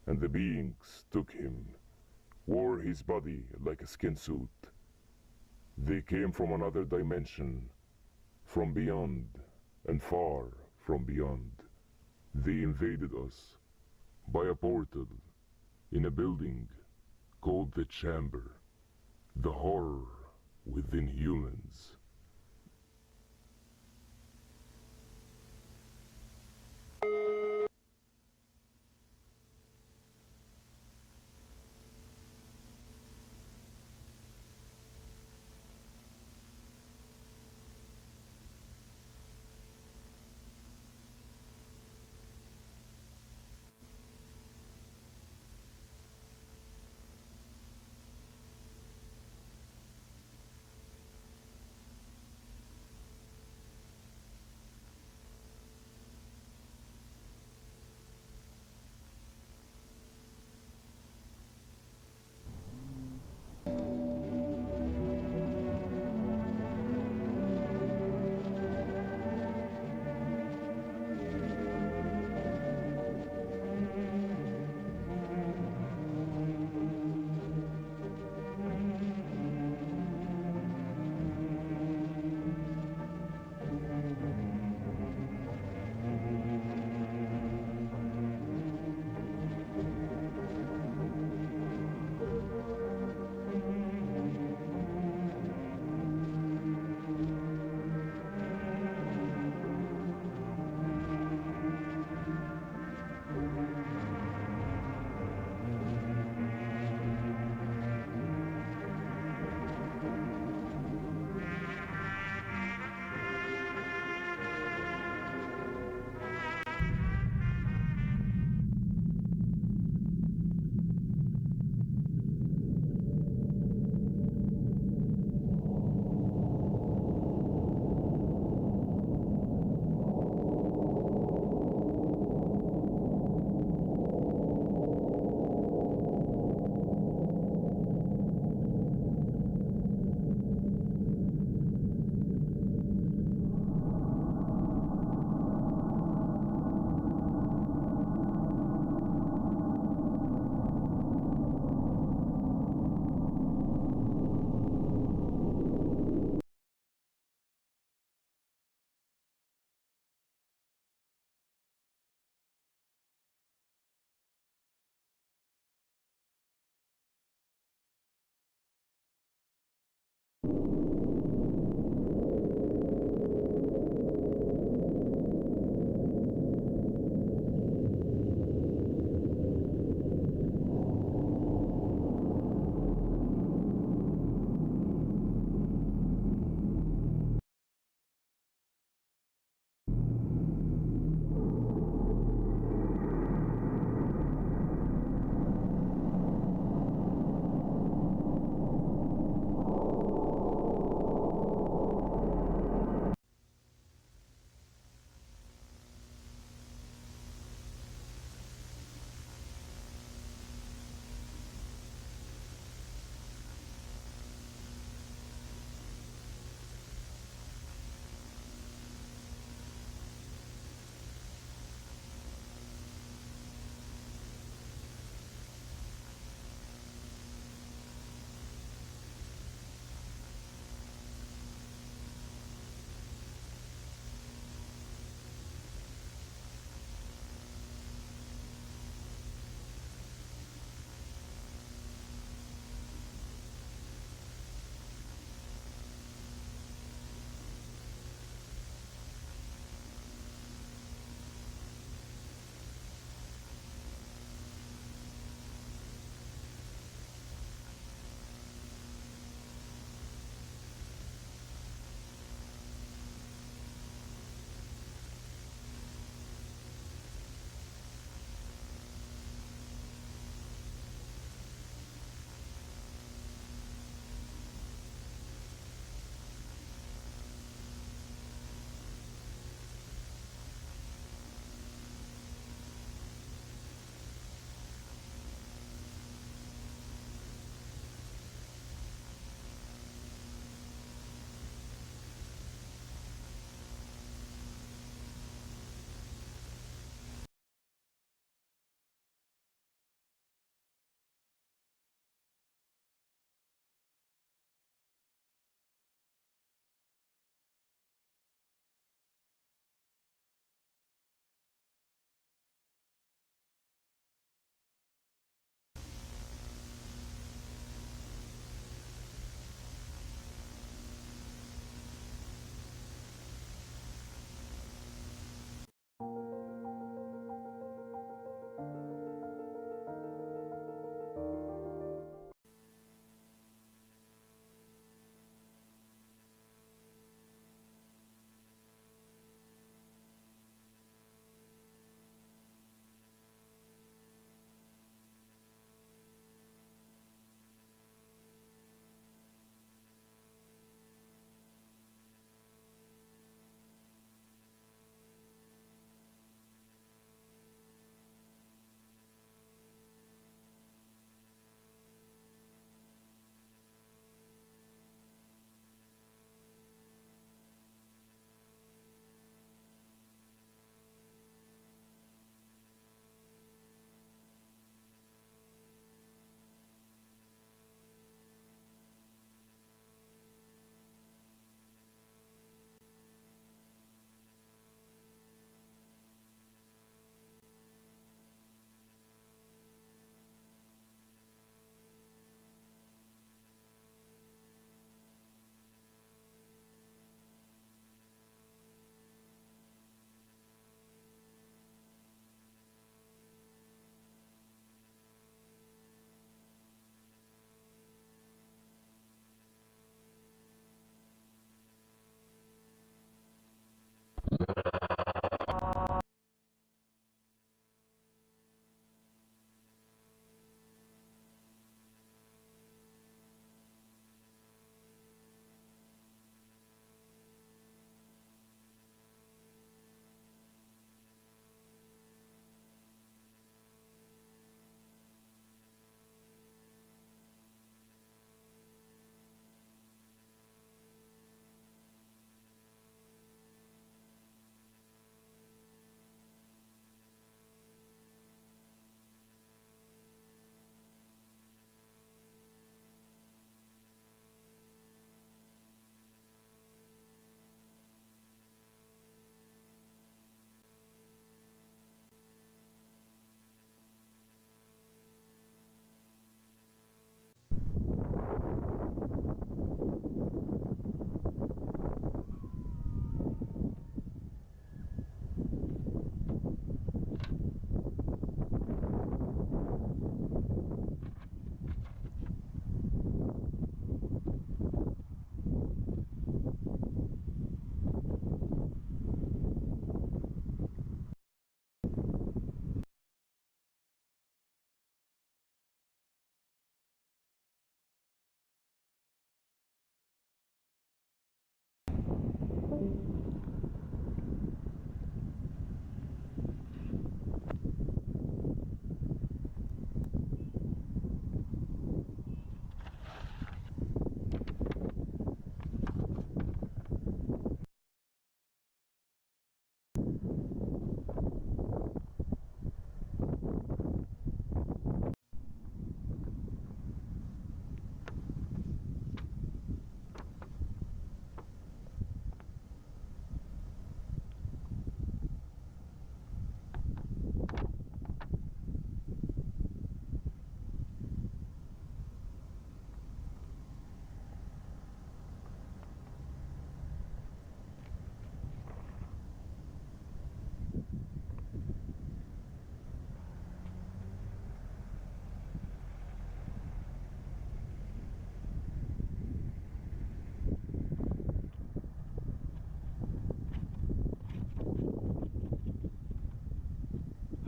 [SPEAKER 4] and the beings took him, wore his body like a skin suit. They came from another dimension, from beyond, and far from beyond. They invaded us by a portal in a building called the Chamber, the horror within humans.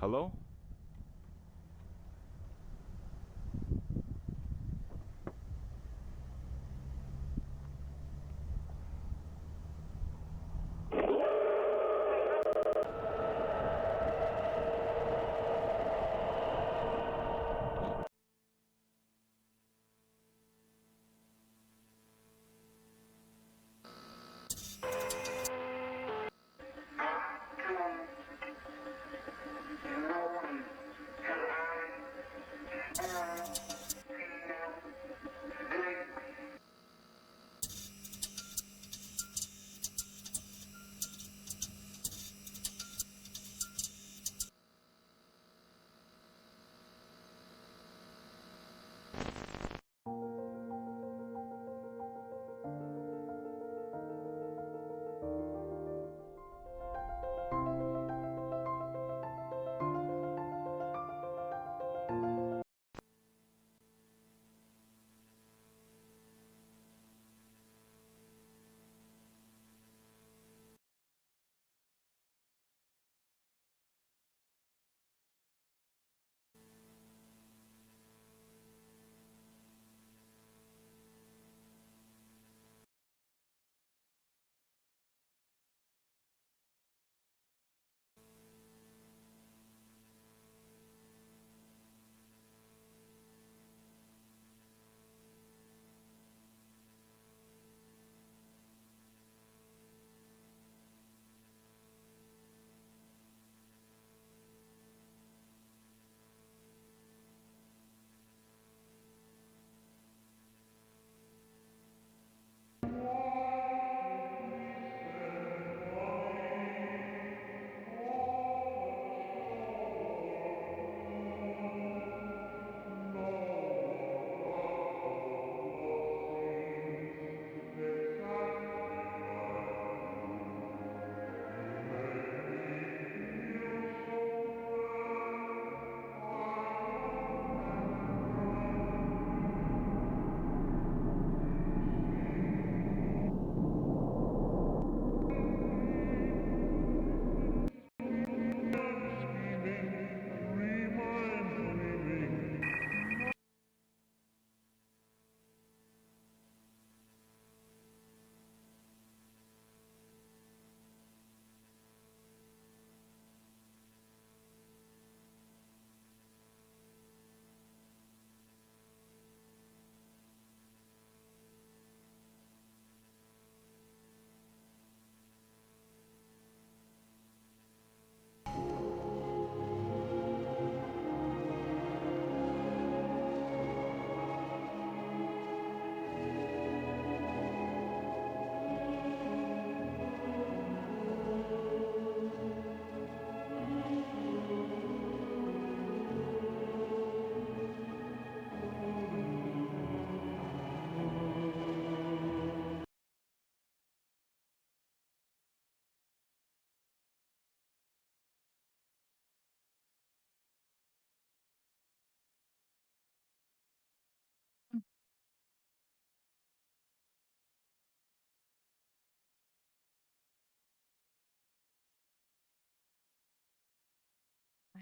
[SPEAKER 10] Hello?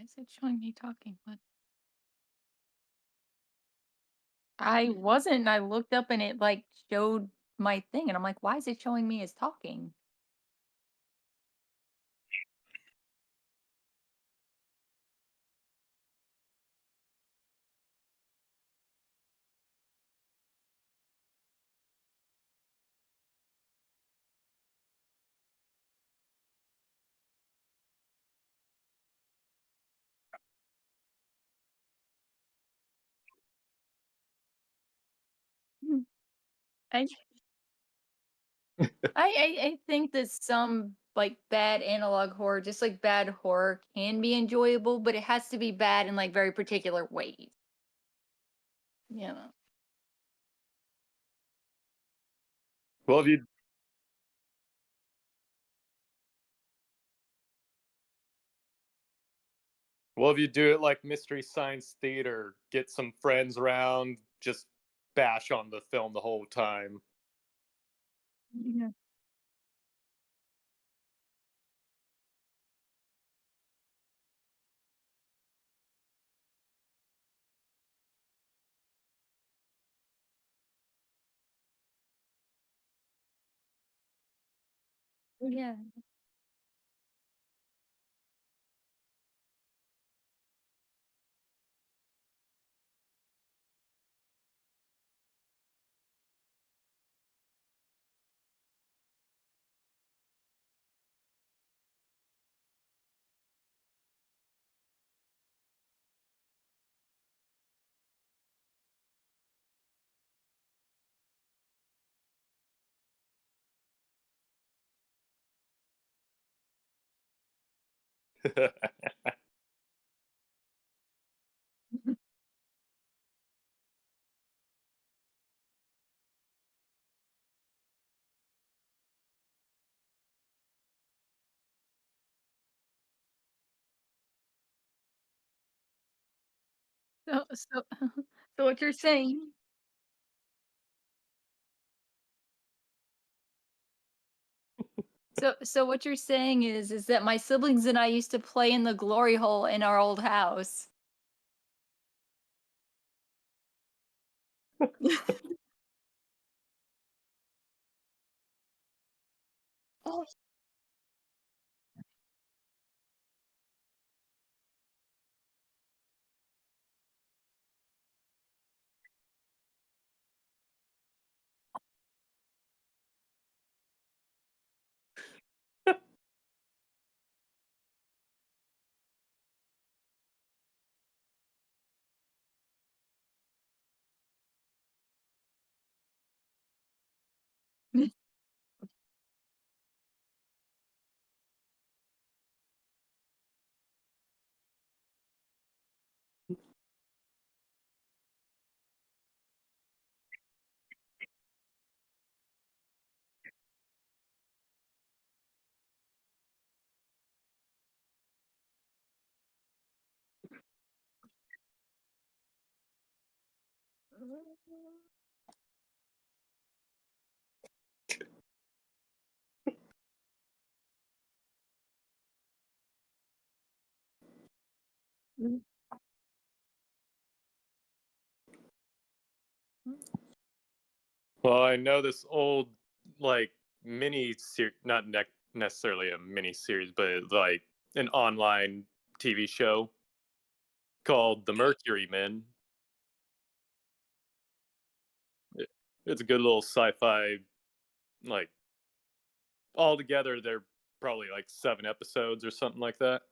[SPEAKER 1] Why is it showing me talking? What? I wasn't. I looked up and it like showed my thing, and I'm like, why is it showing me as talking? Hmm. I I think that some like bad analog horror, just like bad horror, can be enjoyable, but it has to be bad in like very particular ways. You know.
[SPEAKER 15] Well, if you well, if you do it like Mystery Science Theater, get some friends around, just bash on the film the whole time.
[SPEAKER 1] Yeah. Yeah. So so what you're saying so what you're saying is that my siblings and I used to play in the glory hole in our old house. Oh.
[SPEAKER 15] Well, I know this old, like, mini series, not necessarily a mini series, but like an online TV show called The Mercury Men. It's a good little sci-fi, like, altogether, they're probably like 7 episodes or something like that.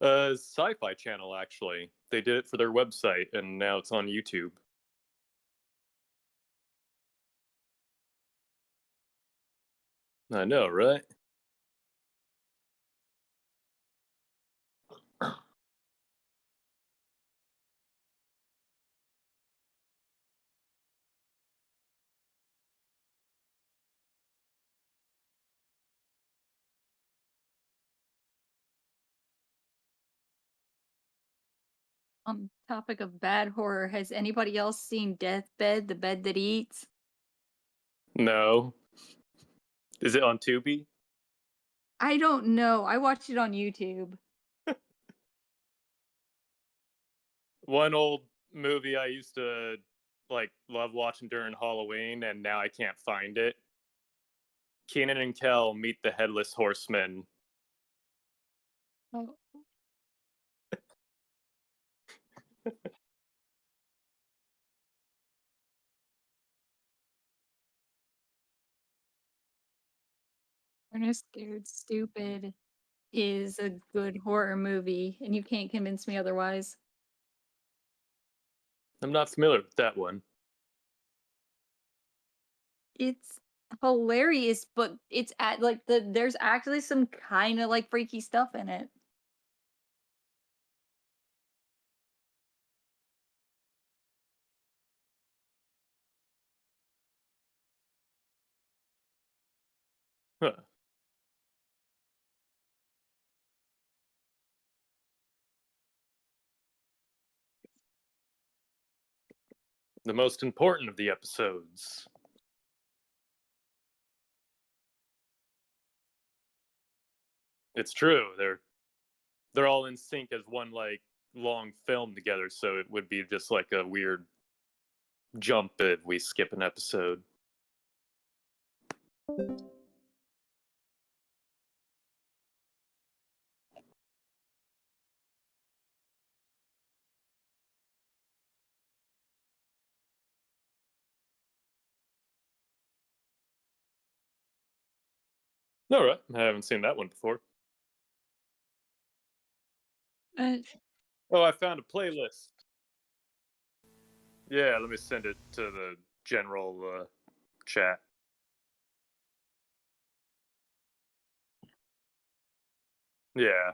[SPEAKER 15] Sci-fi channel, actually. They did it for their website, and now it's on YouTube. I know, right?
[SPEAKER 1] On topic of bad horror, has anybody else seen Deathbed, the bed that eats?
[SPEAKER 15] No. Is it on Tubi?
[SPEAKER 1] I don't know. I watched it on YouTube.
[SPEAKER 15] One old movie I used to like love watching during Halloween, and now I can't find it. Keenan and Kel meet the Headless Horseman.
[SPEAKER 1] Oh. Ernest Scared Stupid is a good horror movie, and you can't convince me otherwise.
[SPEAKER 15] I'm not familiar with that one.
[SPEAKER 1] It's hilarious, but it's at like there's actually some kind of like freaky stuff in it.
[SPEAKER 15] Huh. The most important of the episodes. It's true. They're all in sync as one like long film together, so it would be just like a weird jump if we skip an episode. All right, I haven't seen that one before. Oh, I found a playlist. Yeah, let me send it to the general chat. Yeah.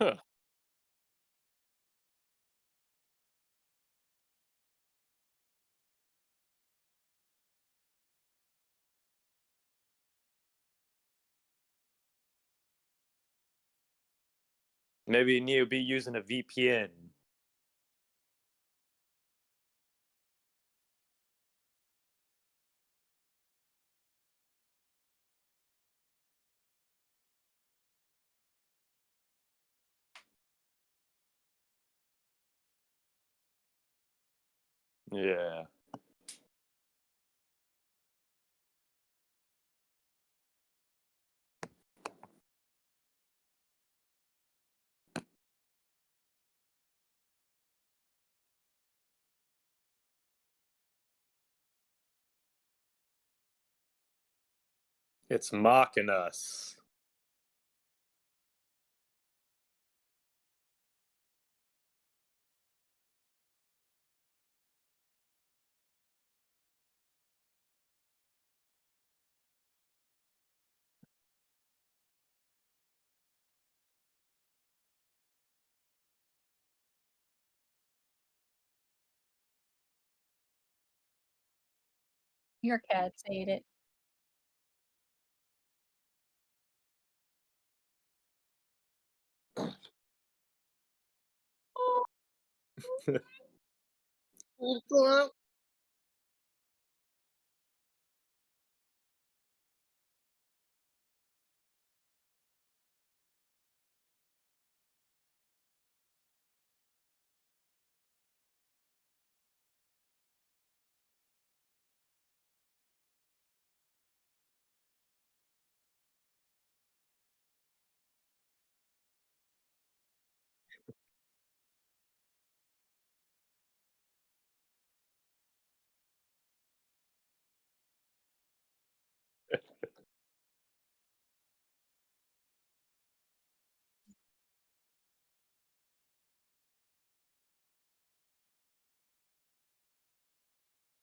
[SPEAKER 15] Huh. Maybe you need to be using a VPN. Yeah. It's mocking us.
[SPEAKER 1] Your cats ate it.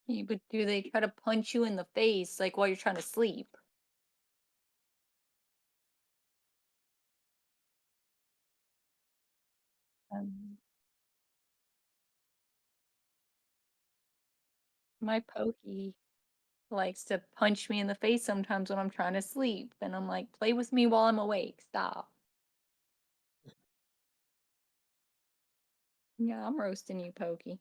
[SPEAKER 1] Yeah, but do they try to punch you in the face like while you're trying to sleep? Um, my Pokey likes to punch me in the face sometimes when I'm trying to sleep, and I'm like, "Play with me while I'm awake. Stop." Yeah, I'm roasting you, Pokey.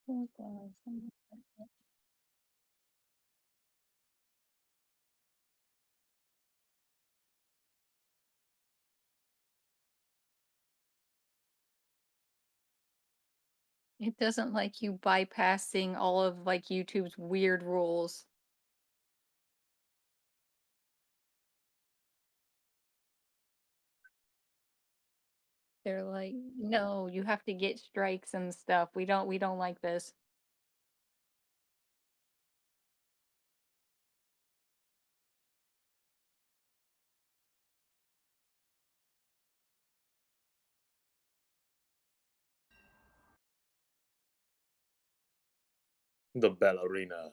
[SPEAKER 1] Oh, God, something like that. It doesn't like you bypassing all of like YouTube's weird rules. They're like, "No, you have to get strikes and stuff. We don't like this."
[SPEAKER 15] The ballerina.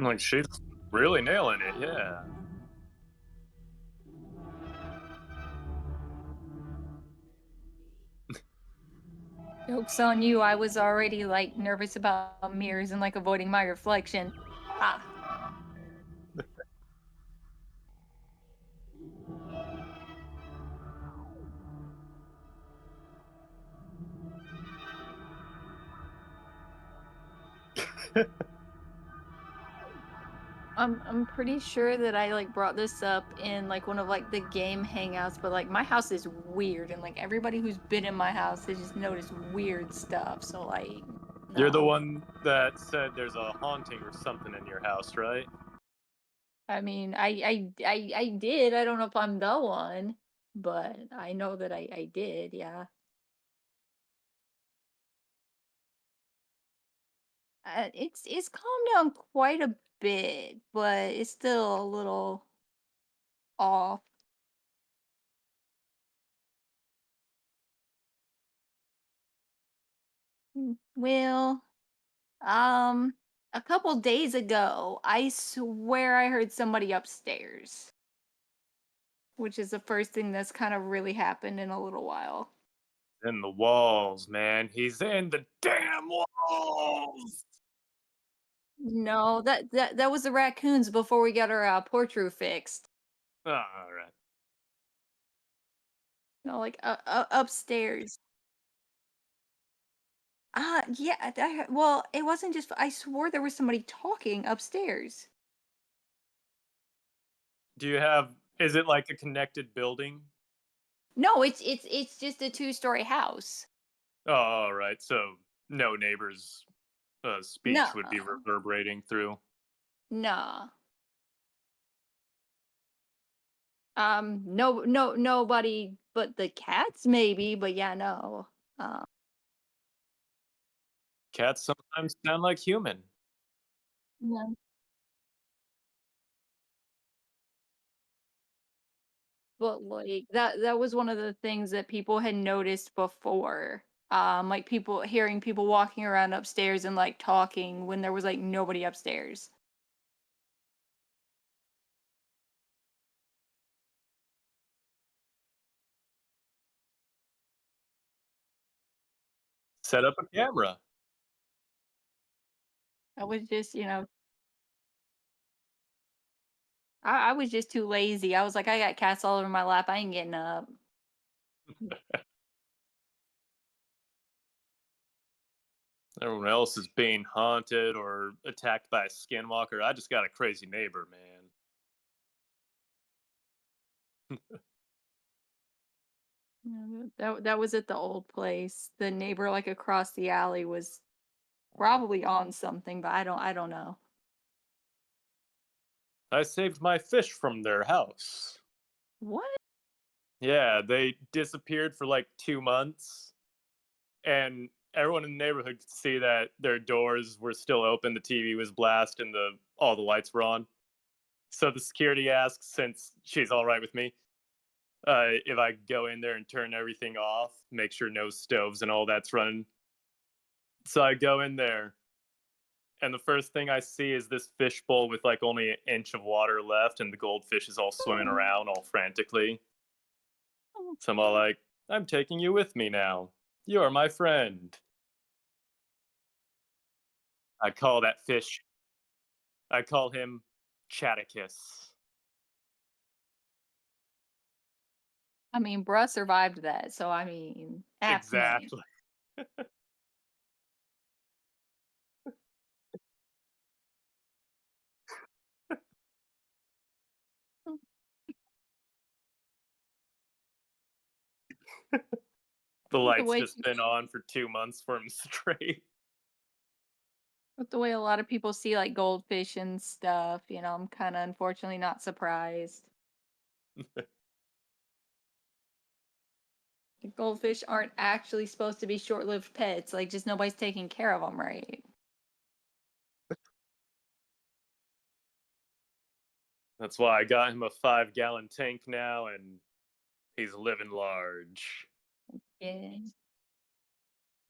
[SPEAKER 15] Like she's really nailing it, yeah.
[SPEAKER 1] Joke's on you. I was already like nervous about mirrors and like avoiding my reflection. Ah. I'm pretty sure that I like brought this up in like one of like the game hangouts, but like my house is weird and like everybody who's been in my house has just noticed weird stuff. So like
[SPEAKER 15] You're the
[SPEAKER 1] no.
[SPEAKER 15] one that said there's a haunting or something in your house, right?
[SPEAKER 1] I mean I did. I don't know if I'm the one, but I know that I did, yeah. It's calmed down quite a bit, but it's still a little off. Well, um, a couple days ago, I swear I heard somebody upstairs, which is the first thing that's kind of really happened in a little while.
[SPEAKER 15] In the walls, man. He's in the damn walls.
[SPEAKER 1] No, that was the raccoons before we got our porch roof fixed.
[SPEAKER 15] All right.
[SPEAKER 1] No, like upstairs. Yeah, well, it wasn't just. I swore there was somebody talking upstairs.
[SPEAKER 15] Do you have? Is it like a connected building?
[SPEAKER 1] No, it's just a two-story house.
[SPEAKER 15] Oh, all right. So no neighbors'
[SPEAKER 1] No,
[SPEAKER 15] speech would be reverberating through.
[SPEAKER 1] no. Nobody but the cats maybe, but yeah, no. Uh,
[SPEAKER 15] Cats sometimes sound like human.
[SPEAKER 1] no. But like that was one of the things that people had noticed before. Like people hearing people walking around upstairs and like talking when there was like nobody upstairs.
[SPEAKER 15] Set up a camera.
[SPEAKER 1] I was just, I was just too lazy. I was like, I got cats all over my lap. I ain't getting up.
[SPEAKER 15] Everyone else is being haunted or attacked by a skinwalker. I just got a crazy neighbor, man.
[SPEAKER 1] Yeah, that was at the old place. The neighbor like across the alley was probably on something, but I don't know.
[SPEAKER 15] I saved my fish from their house.
[SPEAKER 1] What?
[SPEAKER 15] Yeah, they disappeared for like 2 months, and everyone in the neighborhood could see that their doors were still open, the TV was blast, and the all the lights were on. So the security asks, since she's all right with me, if I go in there and turn everything off, make sure no stoves and all that's running. So I go in there, and the first thing I see is this fishbowl with like only an inch of water left, and the goldfish is all swimming around all frantically. So I'm all like, I'm taking you with me now. You're my friend. I call that fish, I call him Chaticus.
[SPEAKER 1] I mean, bruh survived that, so I mean, apt name.
[SPEAKER 15] Exactly. The
[SPEAKER 1] The
[SPEAKER 15] light's
[SPEAKER 1] way
[SPEAKER 15] just been on for 2 months for him straight.
[SPEAKER 1] with the way a lot of people see like goldfish and stuff, I'm kind of unfortunately not surprised. The goldfish aren't actually supposed to be short-lived pets, like just nobody's taking care of them right.
[SPEAKER 15] That's why I got him a 5-gallon tank now, and he's living large.
[SPEAKER 1] Yeah.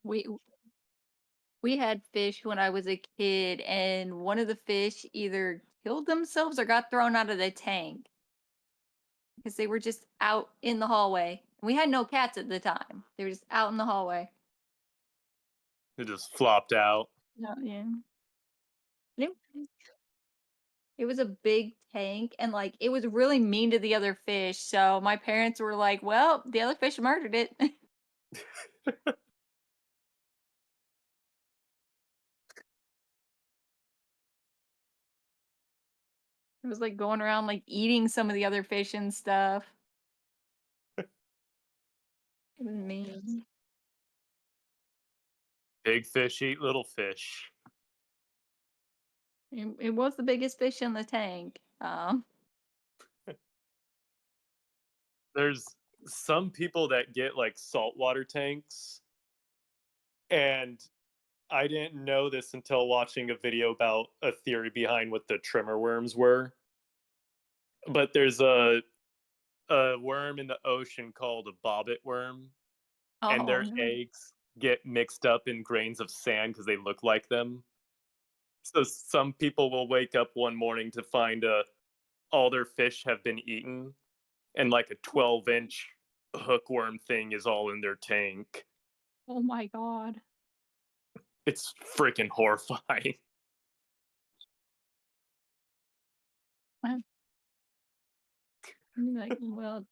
[SPEAKER 1] We We had fish when I was a kid, and one of the fish either killed themselves or got thrown out of the tank because they were just out in the hallway. We had no cats at the time. They were just out in the hallway.
[SPEAKER 15] It just flopped out.
[SPEAKER 1] No, yeah. It it was a big tank, and like it was really mean to the other fish. So my parents were like, "Well, the other fish murdered it." It was like going around like eating some of the other fish and stuff. It was mean.
[SPEAKER 15] Big fish eat little fish.
[SPEAKER 1] It was the biggest fish in the tank.
[SPEAKER 15] There's some people that get like saltwater tanks, and I didn't know this until watching a video about a theory behind what the trimmer worms were. But there's a worm in the ocean called a bobbit worm, and
[SPEAKER 1] Oh
[SPEAKER 15] their
[SPEAKER 1] no.
[SPEAKER 15] eggs get mixed up in grains of sand because they look like them. So some people will wake up one morning to find all their fish have been eaten, and like a 12-inch hookworm thing is all in their tank.
[SPEAKER 1] Oh my god.
[SPEAKER 15] It's freaking horrifying.
[SPEAKER 1] Like, well,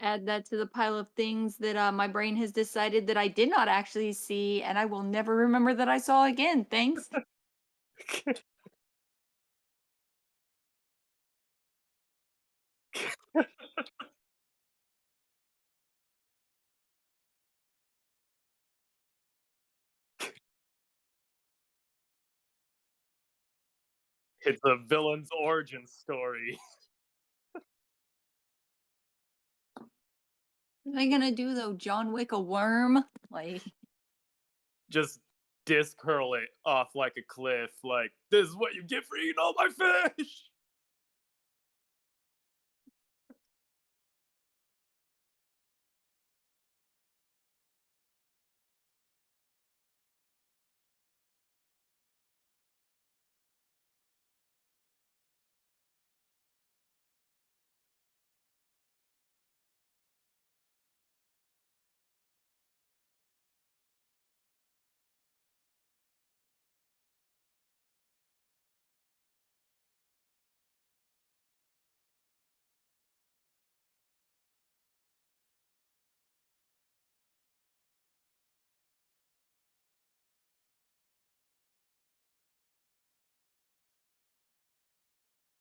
[SPEAKER 1] add that to the pile of things that my brain has decided that I did not actually see, and I will never remember that I saw again. Thanks.
[SPEAKER 15] It's a villain's origin story.
[SPEAKER 1] What am I gonna do though? John Wick a worm? Like,
[SPEAKER 15] Just disc hurl it off like a cliff. Like, this is what you get for eating all my fish.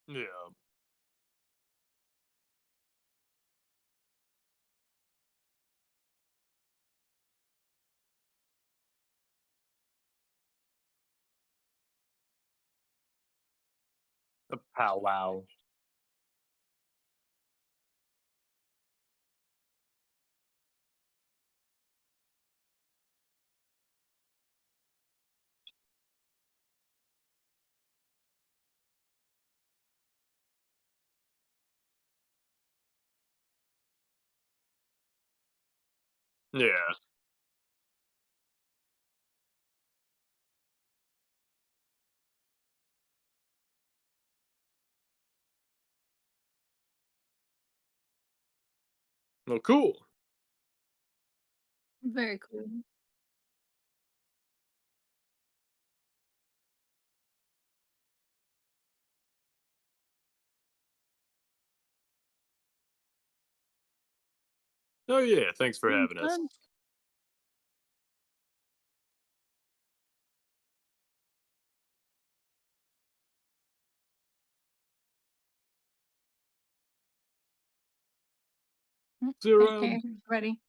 [SPEAKER 15] Yeah. A powwow. Yeah. Well, cool.
[SPEAKER 1] very cool.
[SPEAKER 15] Oh yeah, thanks for
[SPEAKER 1] Sounds
[SPEAKER 15] having us.
[SPEAKER 1] fun.
[SPEAKER 15] See you
[SPEAKER 1] Take
[SPEAKER 15] around.
[SPEAKER 1] care, everybody.